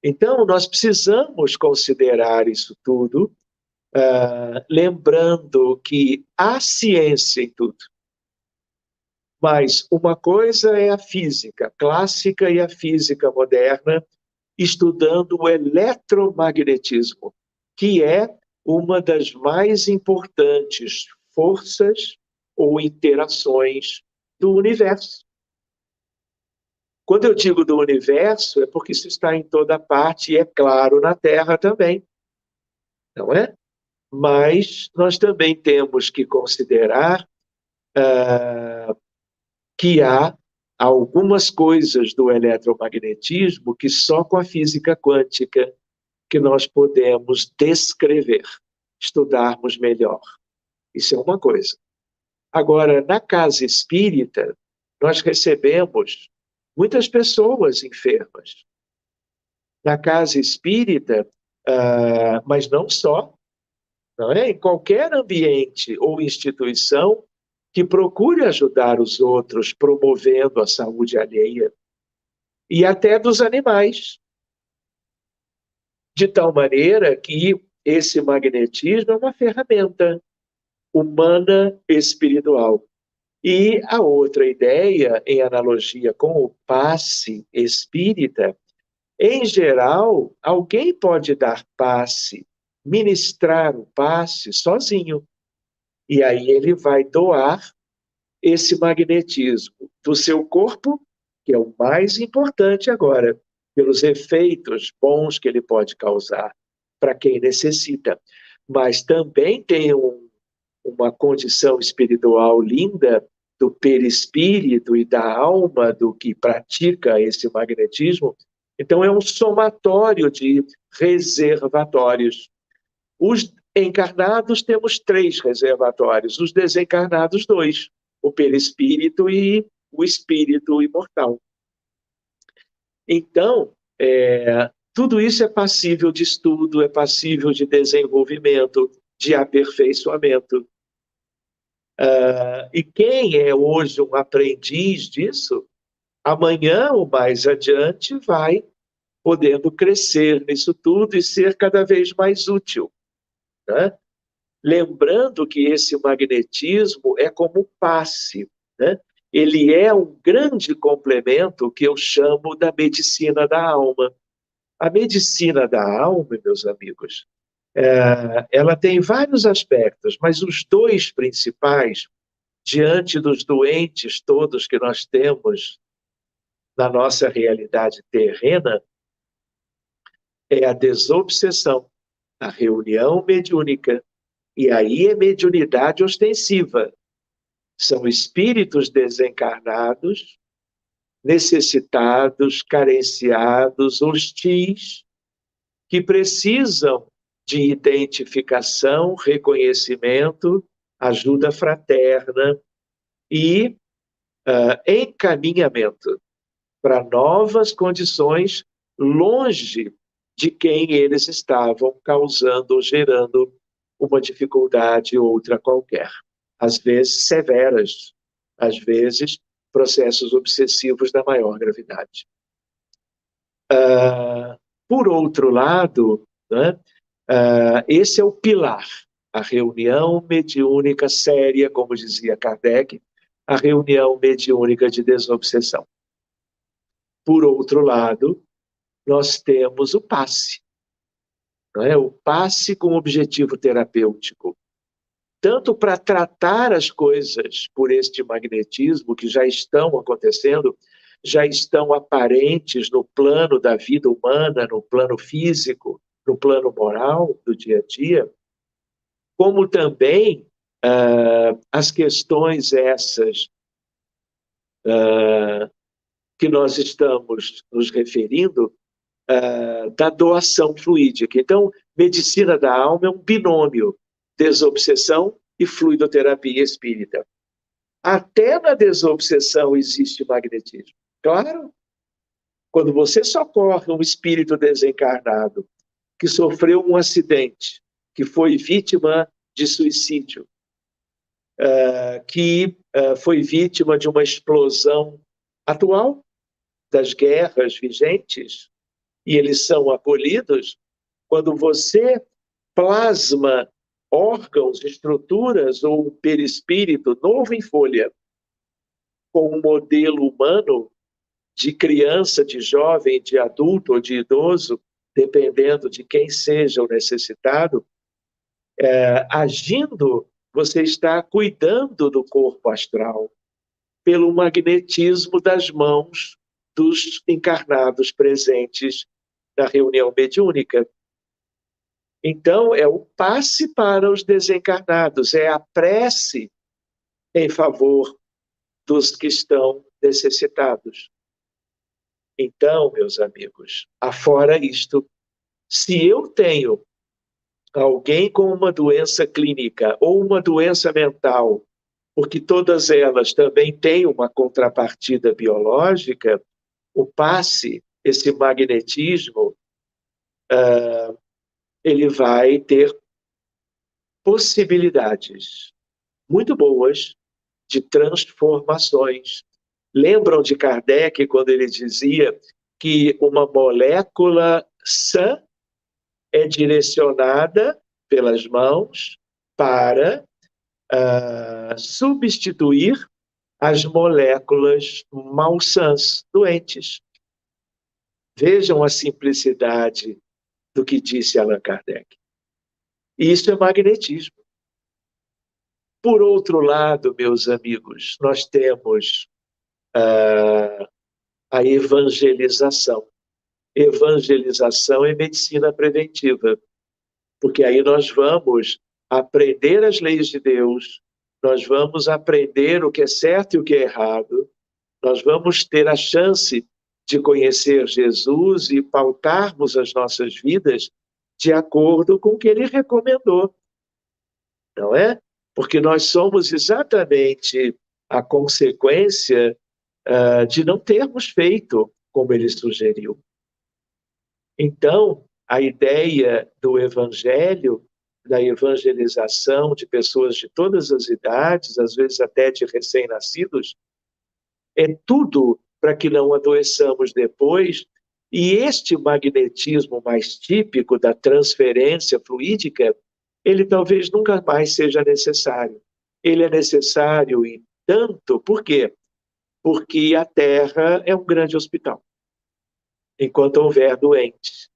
[SPEAKER 2] Então, nós precisamos considerar isso tudo, lembrando que há ciência em tudo. Mas uma coisa é a física clássica e a física moderna, estudando o eletromagnetismo, que é uma das mais importantes forças ou interações do universo. Quando eu digo do universo, é porque isso está em toda parte e, é claro, na Terra também, não é? Mas nós também temos que considerar que há algumas coisas do eletromagnetismo que só com a física quântica que nós podemos descrever, estudarmos melhor. Isso é uma coisa. Agora, na casa espírita, nós recebemos muitas pessoas enfermas. Na casa espírita, mas não só, não é? Em qualquer ambiente ou instituição que procure ajudar os outros, promovendo a saúde alheia, e até dos animais. De tal maneira que esse magnetismo é uma ferramenta humana espiritual. E a outra ideia, em analogia com o passe espírita, em geral, alguém pode dar passe, ministrar o passe sozinho. E aí ele vai doar esse magnetismo do seu corpo, que é o mais importante agora, pelos efeitos bons que ele pode causar para quem necessita. Mas também tem uma condição espiritual linda do perispírito e da alma do que pratica esse magnetismo. Então, é um somatório de reservatórios. Os encarnados temos 3 reservatórios, os desencarnados 2, o perispírito e o espírito imortal. Então, tudo isso é passível de estudo, é passível de desenvolvimento, de aperfeiçoamento. E quem é hoje um aprendiz disso, amanhã ou mais adiante vai podendo crescer nisso tudo e ser cada vez mais útil, né? Lembrando que esse magnetismo é como passe, né? Ele é um grande complemento que eu chamo da medicina da alma. A medicina da alma, meus amigos, ela tem vários aspectos, mas os 2 principais, diante dos doentes todos que nós temos na nossa realidade terrena, é a desobsessão, a reunião mediúnica. E aí é mediunidade ostensiva. São espíritos desencarnados, necessitados, carenciados, hostis, que precisam de identificação, reconhecimento, ajuda fraterna e encaminhamento para novas condições longe de quem eles estavam causando ou gerando uma dificuldade ou outra qualquer. Às vezes severas, às vezes processos obsessivos da maior gravidade. Por outro lado, né, esse é o pilar, a reunião mediúnica séria, como dizia Kardec, a reunião mediúnica de desobsessão. Por outro lado, nós temos o passe, não é? O passe com objetivo terapêutico, tanto para tratar as coisas por este magnetismo que já estão acontecendo, já estão aparentes no plano da vida humana, no plano físico, no plano moral do dia a dia, como também as questões essas que nós estamos nos referindo, da doação fluídica. Então, medicina da alma é um binômio, desobsessão e fluidoterapia espírita. Até na desobsessão existe magnetismo. Claro, quando você socorre um espírito desencarnado que sofreu um acidente, que foi vítima de suicídio, que foi vítima de uma explosão atual das guerras vigentes, e eles são acolhidos, quando você plasma órgãos, estruturas ou um perispírito novo em folha, com um modelo humano de criança, de jovem, de adulto ou de idoso, dependendo de quem seja o necessitado, agindo, você está cuidando do corpo astral pelo magnetismo das mãos dos encarnados presentes na reunião mediúnica. Então, é o passe para os desencarnados, é a prece em favor dos que estão necessitados. Então, meus amigos, afora isto, se eu tenho alguém com uma doença clínica ou uma doença mental, porque todas elas também têm uma contrapartida biológica, o passe, esse magnetismo, ele vai ter possibilidades muito boas de transformações. Lembram de Kardec quando ele dizia que uma molécula sã é direcionada pelas mãos para substituir as moléculas malsãs, doentes. Vejam a simplicidade do que disse Allan Kardec. Isso é magnetismo. Por outro lado, meus amigos, nós temos a evangelização. Evangelização é medicina preventiva, porque aí nós vamos aprender as leis de Deus, nós vamos aprender o que é certo e o que é errado, nós vamos ter a chance de conhecer Jesus e pautarmos as nossas vidas de acordo com o que ele recomendou, não é? Porque nós somos exatamente a consequência de não termos feito como ele sugeriu. Então, a ideia do evangelho, da evangelização de pessoas de todas as idades, às vezes até de recém-nascidos, é tudo para que não adoeçamos depois. E este magnetismo mais típico da transferência fluídica, ele talvez nunca mais seja necessário. Ele é necessário e tanto, por quê? Porque a Terra é um grande hospital. Enquanto houver doentes,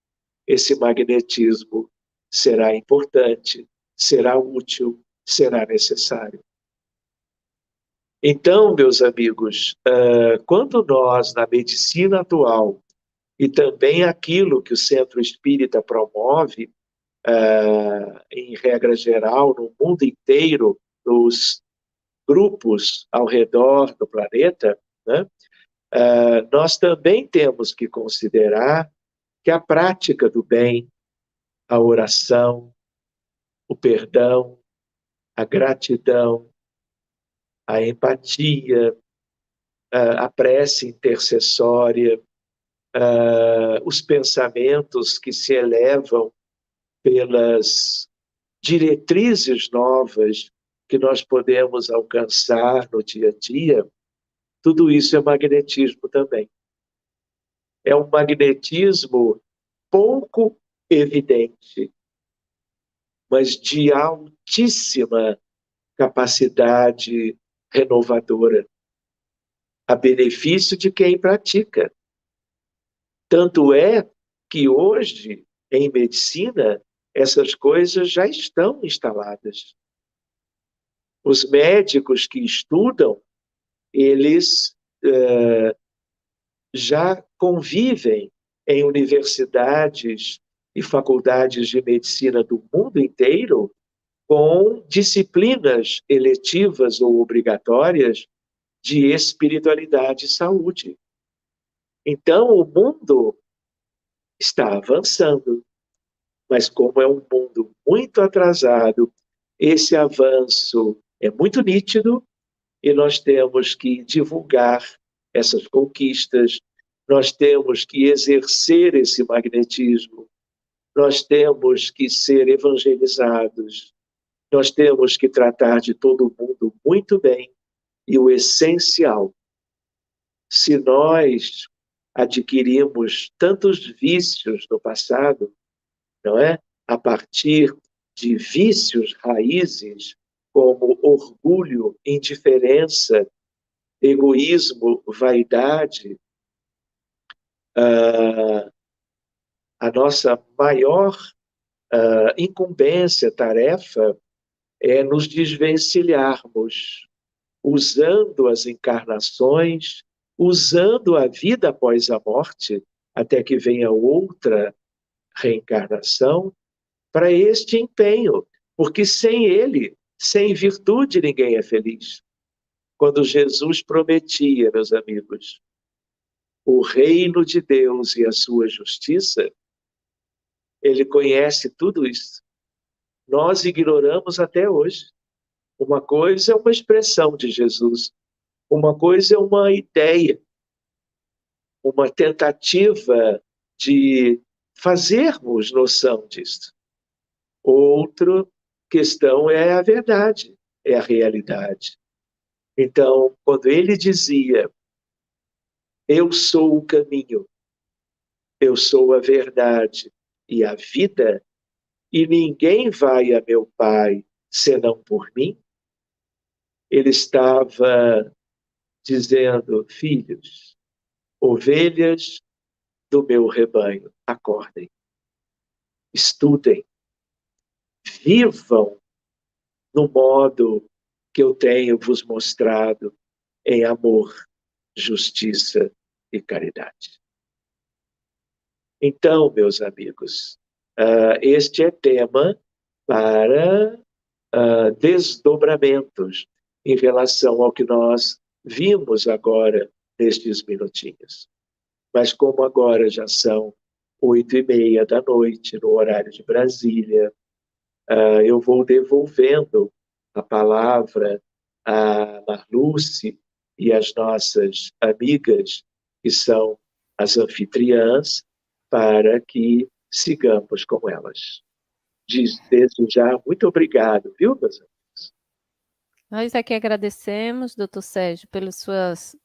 [SPEAKER 2] esse magnetismo será importante, será útil, será necessário. Então, meus amigos, quando nós, na medicina atual, e também aquilo que o Centro Espírita promove, em regra geral, no mundo inteiro, nos grupos ao redor do planeta, né, nós também temos que considerar que a prática do bem, a oração, o perdão, a gratidão, a empatia, a prece intercessória, os pensamentos que se elevam pelas diretrizes novas que nós podemos alcançar no dia a dia, tudo isso é magnetismo também. É um magnetismo pouco evidente, mas de altíssima capacidade renovadora, a benefício de quem pratica. Tanto é que hoje, em medicina, essas coisas já estão instaladas. Os médicos que estudam, eles já convivem em universidades e faculdades de medicina do mundo inteiro com disciplinas eletivas ou obrigatórias de espiritualidade e saúde. Então, o mundo está avançando, mas como é um mundo muito atrasado, esse avanço é muito nítido e nós temos que divulgar essas conquistas, nós temos que exercer esse magnetismo, nós temos que ser evangelizados, nós temos que tratar de todo mundo muito bem. E o essencial, se nós adquirimos tantos vícios no passado, não é? A partir de vícios raízes como orgulho, indiferença, egoísmo, vaidade, a nossa maior incumbência, tarefa, é nos desvencilharmos, usando as encarnações, usando a vida após a morte, até que venha outra reencarnação, para este empenho, porque sem ele, sem virtude, ninguém é feliz. Quando Jesus prometia, meus amigos, o reino de Deus e a sua justiça, ele conhece tudo isso. Nós ignoramos até hoje. Uma coisa é uma expressão de Jesus, uma coisa é uma ideia, uma tentativa de fazermos noção disso. Outra questão é a verdade, é a realidade. Então, quando ele dizia, eu sou o caminho, eu sou a verdade e a vida, e ninguém vai a meu Pai senão por mim, ele estava dizendo, filhos, ovelhas do meu rebanho, acordem, estudem, vivam no modo que eu tenho vos mostrado em amor, justiça e caridade. Então, meus amigos, este é tema para desdobramentos em relação ao que nós vimos agora nestes minutinhos. Mas como agora já são 8h30 da noite, no horário de Brasília, eu vou devolvendo a palavra a Marluce e as nossas amigas, que são as anfitriãs, para que sigamos com elas. Desde já, muito obrigado, viu, meus amigos?
[SPEAKER 1] Nós aqui agradecemos, doutor Sérgio, pelas suas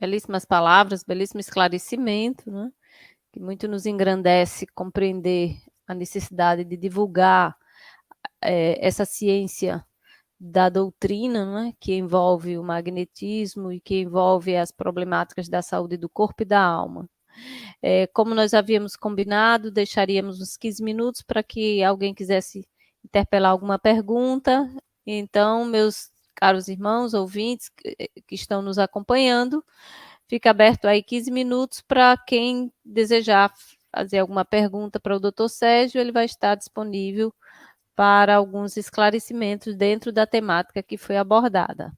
[SPEAKER 1] belíssimas palavras, belíssimo esclarecimento, né? Que muito nos engrandece compreender a necessidade de divulgar essa ciência da doutrina, né? Que envolve o magnetismo e que envolve as problemáticas da saúde do corpo e da alma. Como nós havíamos combinado, deixaríamos uns 15 minutos para que alguém quisesse interpelar alguma pergunta. Então, meus caros irmãos, ouvintes que estão nos acompanhando, fica aberto aí 15 minutos para quem desejar fazer alguma pergunta para o doutor Sérgio, ele vai estar disponível para alguns esclarecimentos dentro da temática que foi abordada.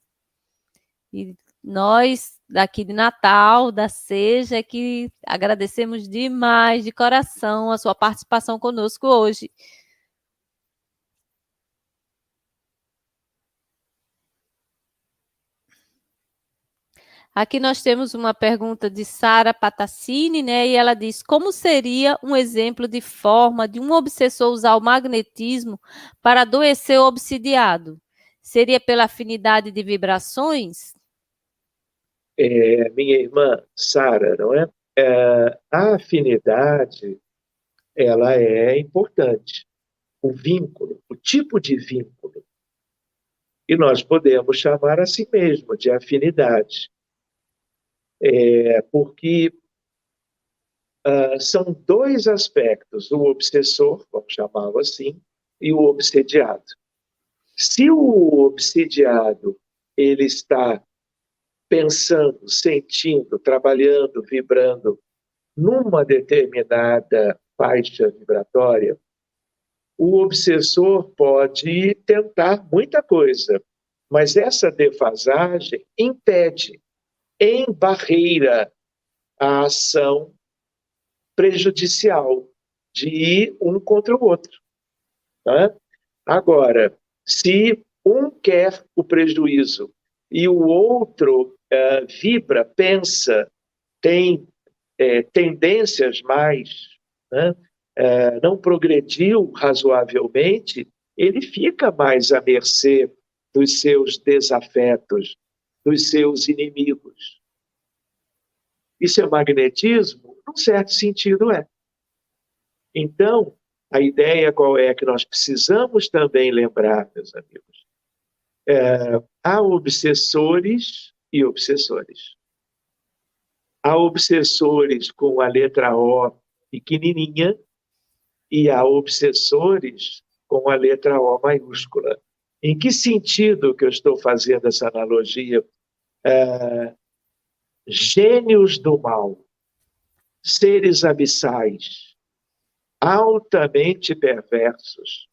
[SPEAKER 1] E nós, daqui de Natal, da Seja, que agradecemos demais, de coração, a sua participação conosco hoje. Aqui nós temos uma pergunta de Sara Patassini, né? E ela diz: como seria um exemplo de forma de um obsessor usar o magnetismo para adoecer o obsidiado? Seria pela afinidade de vibrações?
[SPEAKER 2] Minha irmã Sara, não é? A afinidade, ela é importante. O vínculo, o tipo de vínculo. E nós podemos chamar a si mesmo de afinidade. Porque são dois aspectos, o obsessor, vamos chamá-lo assim, e o obsediado. Se o obsidiado ele está pensando, sentindo, trabalhando, vibrando numa determinada faixa vibratória, o obsessor pode tentar muita coisa, mas essa defasagem impede, embarreira a ação prejudicial de ir um contra o outro. Tá? Agora, se um quer o prejuízo e o outro vibra, pensa, tem tendências mais, né? Não progrediu razoavelmente, ele fica mais à mercê dos seus desafetos, dos seus inimigos. Isso é magnetismo? Num certo sentido, é. Então, a ideia qual é que nós precisamos também lembrar, meus amigos? Há obsessores e obsessores. Há obsessores com a letra O pequenininha e há obsessores com a letra O maiúscula. Em que sentido que eu estou fazendo essa analogia? Gênios do mal, seres abissais, altamente perversos,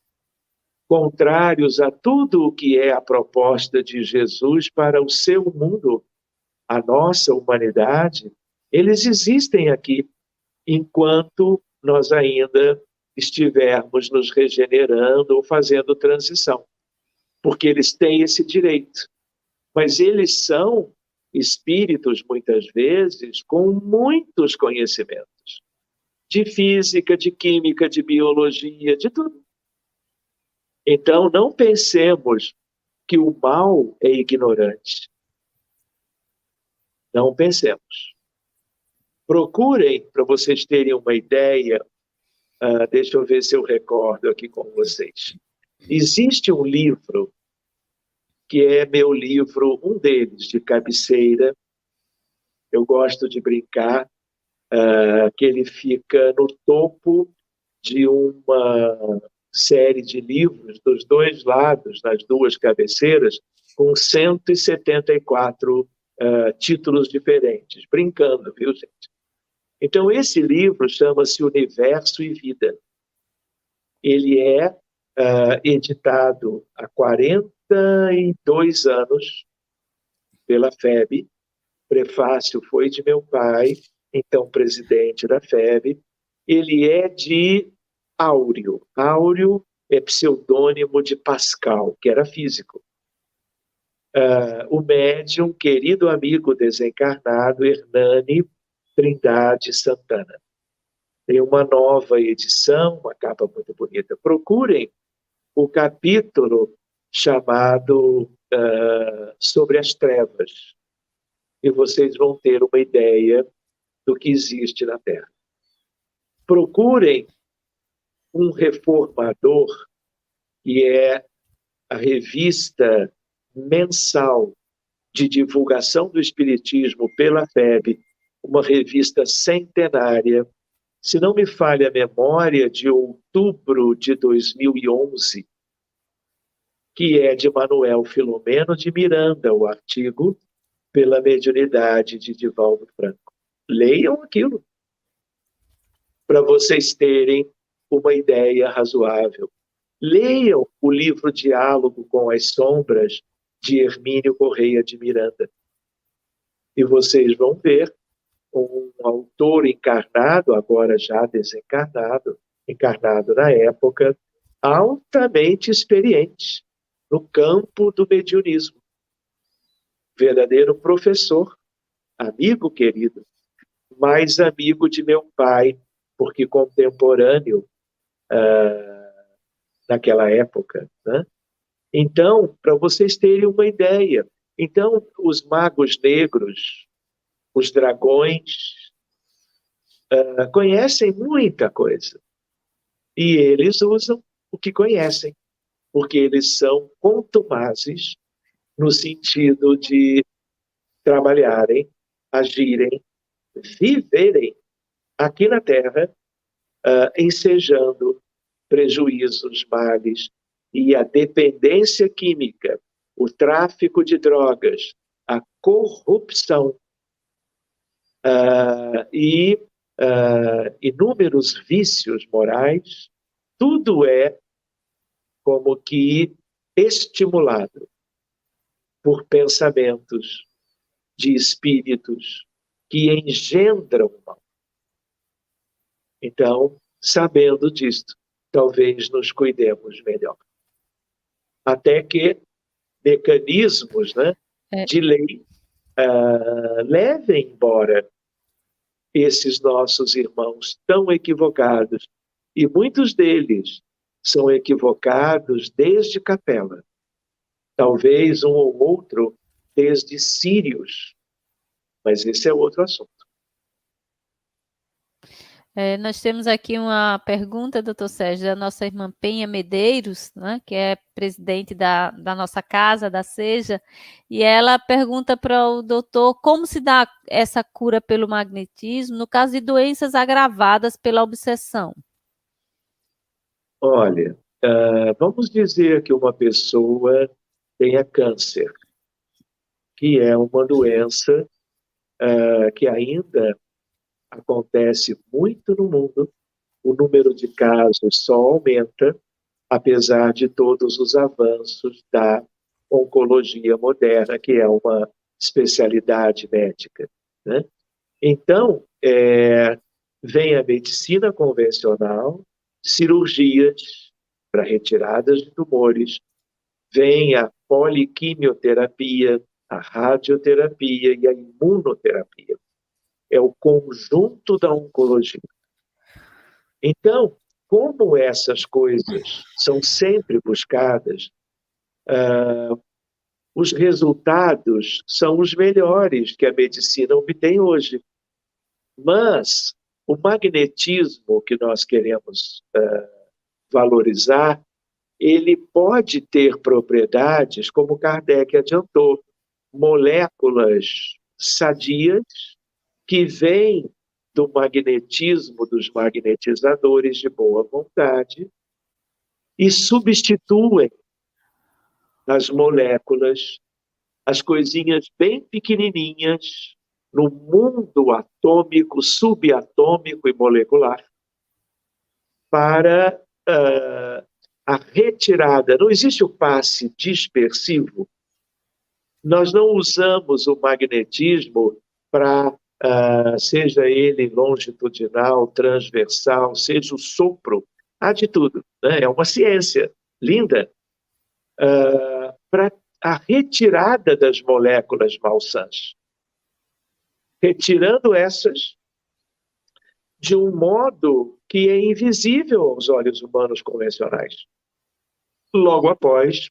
[SPEAKER 2] contrários a tudo o que é a proposta de Jesus para o seu mundo, a nossa humanidade, eles existem aqui enquanto nós ainda estivermos nos regenerando ou fazendo transição, porque eles têm esse direito. Mas eles são espíritos, muitas vezes, com muitos conhecimentos de física, de química, de biologia, de tudo. Então, não pensemos que o mal é ignorante. Não pensemos. Procurem, para vocês terem uma ideia, deixa eu ver se eu recordo aqui com vocês. Existe um livro, que é meu livro, um deles, de cabeceira. Eu gosto de brincar, que ele fica no topo de uma série de livros dos dois lados, nas duas cabeceiras, com 174 títulos diferentes, brincando, viu, gente? Então, esse livro chama-se Universo e Vida. Ele é editado há 42 anos pela FEB. Prefácio foi de meu pai, então presidente da FEB. Ele é de Áureo. Áureo é pseudônimo de Pascal, que era físico. O médium, querido amigo desencarnado, Hernani Trindade Santana. Tem uma nova edição, uma capa muito bonita. Procurem o capítulo chamado Sobre as Trevas, e vocês vão ter uma ideia do que existe na Terra. Procurem um reformador, que é a revista mensal de divulgação do Espiritismo pela FEB, uma revista centenária, se não me falha a memória, de outubro de 2011, que é de Manuel Filomeno de Miranda, o artigo pela mediunidade de Divaldo Franco. Leiam aquilo, para vocês terem uma ideia razoável. Leiam o livro Diálogo com as Sombras, de Hermínio Correia de Miranda. E vocês vão ver um autor encarnado, agora já desencarnado, encarnado na época, altamente experiente no campo do mediunismo. Verdadeiro professor, amigo querido, mais amigo de meu pai, porque contemporâneo naquela época, né? Então, para vocês terem uma ideia, então os magos negros, os dragões, conhecem muita coisa. E eles usam o que conhecem, porque eles são contumazes no sentido de trabalharem, agirem, viverem aqui na Terra, ensejando prejuízos, males, e a dependência química, o tráfico de drogas, a corrupção e inúmeros vícios morais, tudo é como que estimulado por pensamentos de espíritos que engendram o mal. Então, sabendo disto, talvez nos cuidemos melhor. Até que mecanismos, né, de lei, levem embora esses nossos irmãos tão equivocados. E muitos deles são equivocados desde Capela. Talvez um ou outro desde Sírios, mas esse é outro assunto.
[SPEAKER 1] Nós temos aqui uma pergunta, doutor Sérgio, da nossa irmã Penha Medeiros, né, que é presidente da nossa casa, da SEJA, e ela pergunta para o doutor como se dá essa cura pelo magnetismo no caso de doenças agravadas pela obsessão.
[SPEAKER 2] Olha, vamos dizer que uma pessoa tenha câncer, que é uma doença que ainda acontece muito no mundo. O número de casos só aumenta, apesar de todos os avanços da oncologia moderna, que é uma especialidade médica, né? Então, vem a medicina convencional, cirurgias para retiradas de tumores, vem a poliquimioterapia, a radioterapia e a imunoterapia. É o conjunto da oncologia. Então, como essas coisas são sempre buscadas, os resultados são os melhores que a medicina obtém hoje. Mas o magnetismo que nós queremos valorizar, ele pode ter propriedades, como Kardec adiantou, moléculas sadias que vêm do magnetismo dos magnetizadores de boa vontade e substituem as moléculas, as coisinhas bem pequenininhas no mundo atômico, subatômico e molecular para a retirada. Não existe o passe dispersivo. Nós não usamos o magnetismo para, seja ele longitudinal, transversal, seja o sopro, há de tudo, né? É uma ciência linda para a retirada das moléculas malsãs. Retirando essas de um modo que é invisível aos olhos humanos convencionais. Logo após,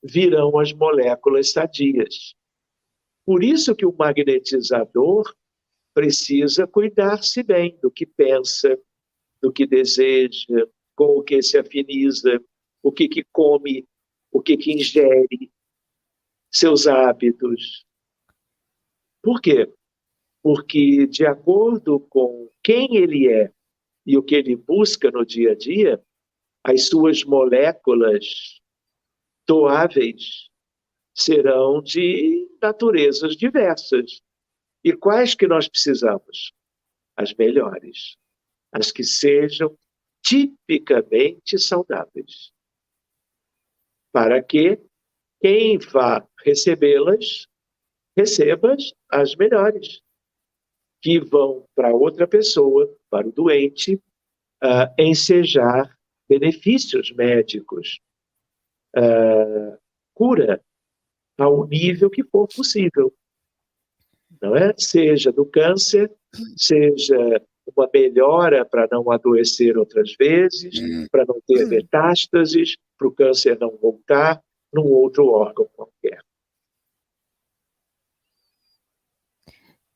[SPEAKER 2] virão as moléculas sadias. Por isso que o magnetizador precisa cuidar-se bem do que pensa, do que deseja, com o que se afiniza, o que come, o que ingere, seus hábitos. Por quê? Porque, de acordo com quem ele é e o que ele busca no dia a dia, as suas moléculas doáveis serão de naturezas diversas. E quais que nós precisamos? As melhores. As que sejam tipicamente saudáveis. Para que quem vá recebê-las, receba as melhores, que vão para outra pessoa, para o doente, ensejar benefícios médicos, cura ao nível que for possível, não é? Seja do câncer, seja uma melhora para não adoecer outras vezes, para não ter metástases, para o câncer não voltar num outro órgão qualquer.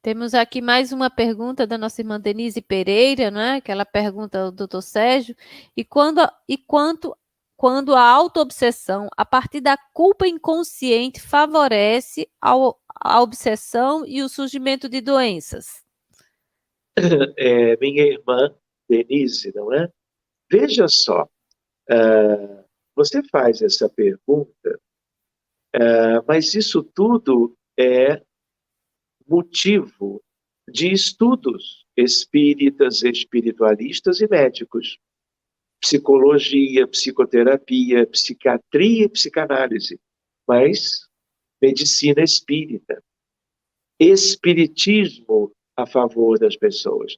[SPEAKER 1] Temos aqui mais uma pergunta da nossa irmã Denise Pereira, né? Que ela pergunta ao doutor Sérgio, quando a autoobsessão, a partir da culpa inconsciente, favorece a obsessão e o surgimento de doenças?
[SPEAKER 2] Minha irmã Denise, não é? Veja só, você faz essa pergunta, mas isso tudo é motivo de estudos espíritas, espiritualistas e médicos. Psicologia, psicoterapia, psiquiatria e psicanálise, mas medicina espírita, espiritismo a favor das pessoas.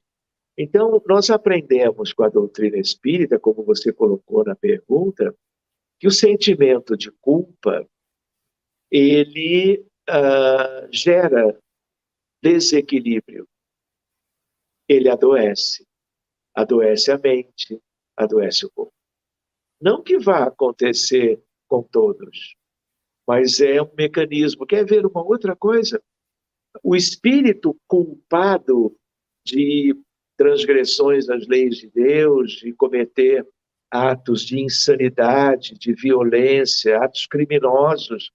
[SPEAKER 2] Então, nós aprendemos com a doutrina espírita, como você colocou na pergunta, que o sentimento de culpa, ele gera desequilíbrio, ele adoece. Adoece a mente, adoece o corpo. Não que vá acontecer com todos, mas é um mecanismo. Quer ver uma outra coisa? O espírito culpado de transgressões às leis de Deus, de cometer atos de insanidade, de violência, atos criminosos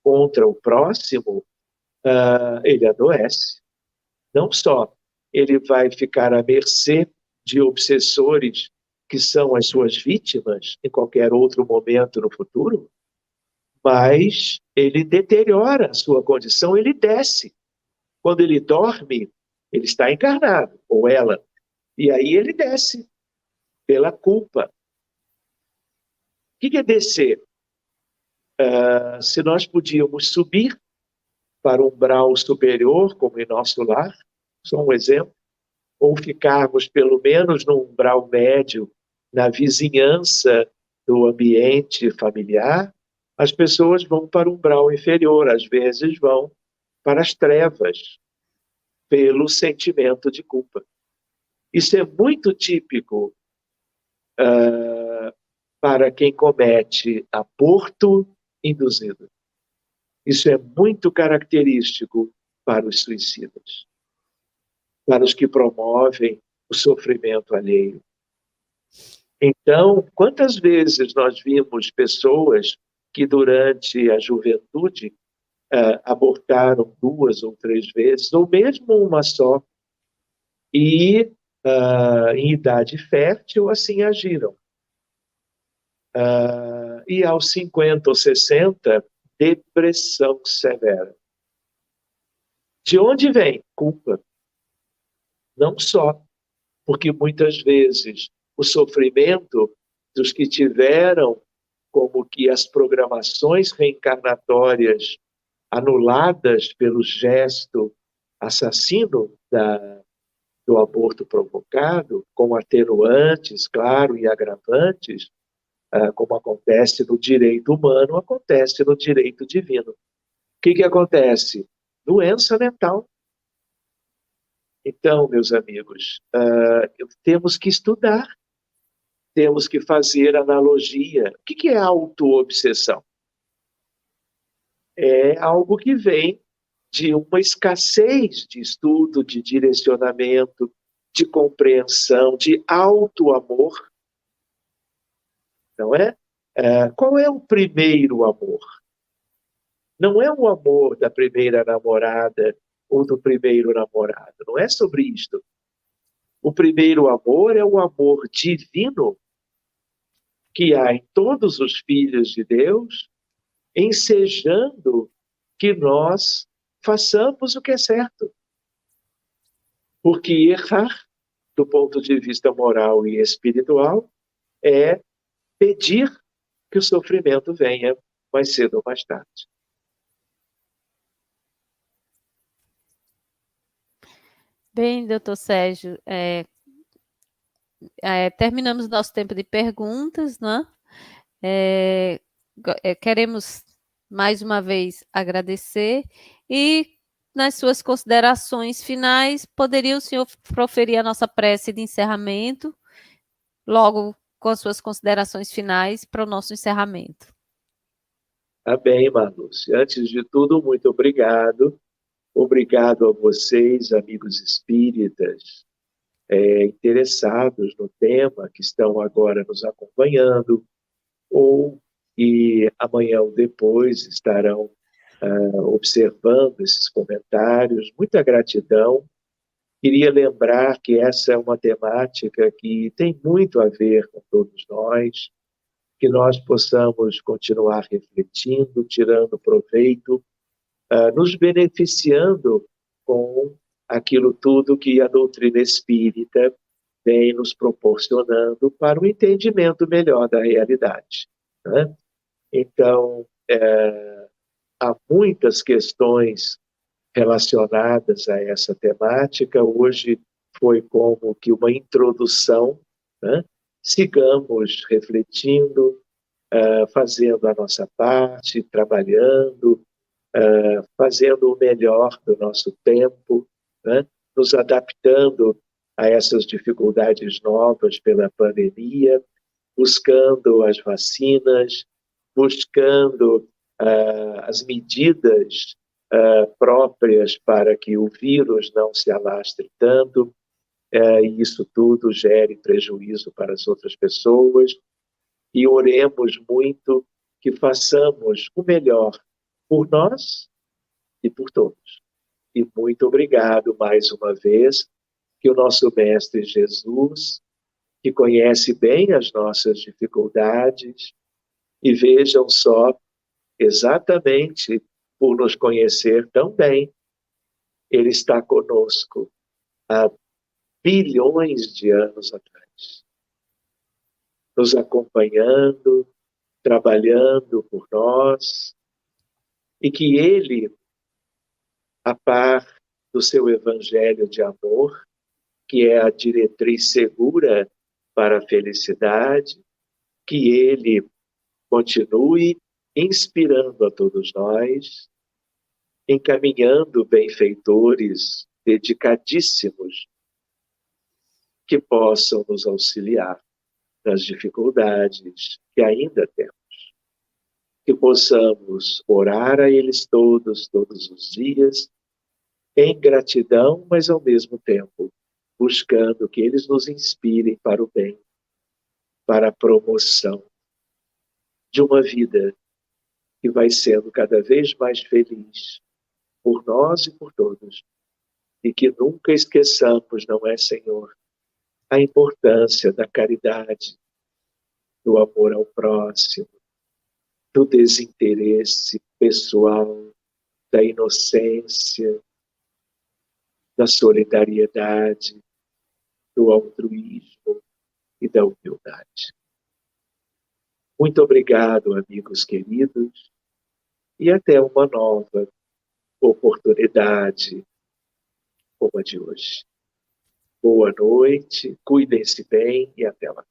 [SPEAKER 2] contra o próximo, ele adoece. Não só ele vai ficar à mercê de obsessores que são as suas vítimas em qualquer outro momento no futuro, mas ele deteriora a sua condição, ele desce. Quando ele dorme, ele está encarnado, ou ela, e aí ele desce pela culpa. O que é descer? Se nós podíamos subir para um umbral superior, como em nosso lar, só um exemplo, ou ficarmos pelo menos no umbral médio, na vizinhança do ambiente familiar, as pessoas vão para o umbral inferior, às vezes vão para as trevas, pelo sentimento de culpa. Isso é muito típico para quem comete aborto induzido. Isso é muito característico para os suicidas, para os que promovem o sofrimento alheio. Então, quantas vezes nós vimos pessoas que durante a juventude abortaram 2 ou 3 vezes, ou mesmo uma só, e em idade fértil assim agiram. E aos 50 ou 60, depressão severa. De onde vem? Culpa. Não só porque muitas vezes o sofrimento dos que tiveram como que as programações reencarnatórias anuladas pelo gesto assassino do aborto provocado, com atenuantes, claro, e agravantes, como acontece no direito humano, acontece no direito divino. O que acontece? Doença mental. Então, meus amigos, temos que estudar, temos que fazer analogia. O que é autoobsessão? É algo que vem de uma escassez de estudo, de direcionamento, de compreensão, de auto-amor. Não é? Qual é o primeiro amor? Não é o amor da primeira namorada ou do primeiro namorado. Não é sobre isto. O primeiro amor é o amor divino que há em todos os filhos de Deus, ensejando que nós façamos o que é certo. Porque errar, do ponto de vista moral e espiritual, é pedir que o sofrimento venha mais cedo ou mais tarde.
[SPEAKER 1] Bem, doutor Sérgio, terminamos nosso tempo de perguntas, né? Queremos mais uma vez agradecer e, nas suas considerações finais, poderia o senhor proferir a nossa prece de encerramento, logo com as suas considerações finais para o nosso encerramento.
[SPEAKER 2] Tá bem, Marlúcia. Antes de tudo, muito obrigado. Obrigado a vocês, amigos espíritas, interessados no tema, que estão agora nos acompanhando, ou que amanhã ou depois estarão observando esses comentários. Muita gratidão. Queria lembrar que essa é uma temática que tem muito a ver com todos nós, que nós possamos continuar refletindo, tirando proveito, nos beneficiando com aquilo tudo que a doutrina espírita vem nos proporcionando para o entendimento melhor da realidade, né? Então, há muitas questões relacionadas a essa temática. Hoje foi como que uma introdução, né? Sigamos refletindo, fazendo a nossa parte, trabalhando, fazendo o melhor do nosso tempo, né? Nos adaptando a essas dificuldades novas pela pandemia, buscando as vacinas, buscando as medidas próprias para que o vírus não se alastre tanto, e isso tudo gere prejuízo para as outras pessoas. E oremos muito que façamos o melhor por nós e por todos. E muito obrigado mais uma vez, que o nosso Mestre Jesus, que conhece bem as nossas dificuldades, e vejam só, exatamente por nos conhecer tão bem, Ele está conosco há bilhões de anos atrás, nos acompanhando, trabalhando por nós, e que Ele, a par do seu evangelho de amor, que é a diretriz segura para a felicidade, que Ele continue inspirando a todos nós, encaminhando benfeitores dedicadíssimos que possam nos auxiliar nas dificuldades que ainda temos. Que possamos orar a eles todos os dias, em gratidão, mas ao mesmo tempo buscando que eles nos inspirem para o bem, para a promoção de uma vida que vai sendo cada vez mais feliz por nós e por todos. E que nunca esqueçamos, não é, Senhor, a importância da caridade, do amor ao próximo, do desinteresse pessoal, da inocência, da solidariedade, do altruísmo e da humildade. Muito obrigado, amigos queridos, e até uma nova oportunidade como a de hoje. Boa noite, cuidem-se bem e até lá.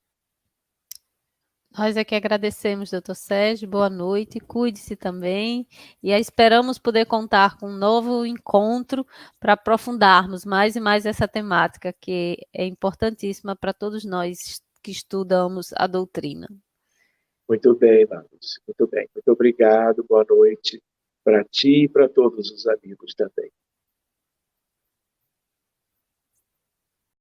[SPEAKER 1] Nós é que agradecemos, doutor Sérgio. Boa noite, cuide-se também. E esperamos poder contar com um novo encontro para aprofundarmos mais e mais essa temática, que é importantíssima para todos nós que estudamos a doutrina.
[SPEAKER 2] Muito bem, Marcos. Muito bem. Muito obrigado. Boa noite para ti e para todos os amigos também.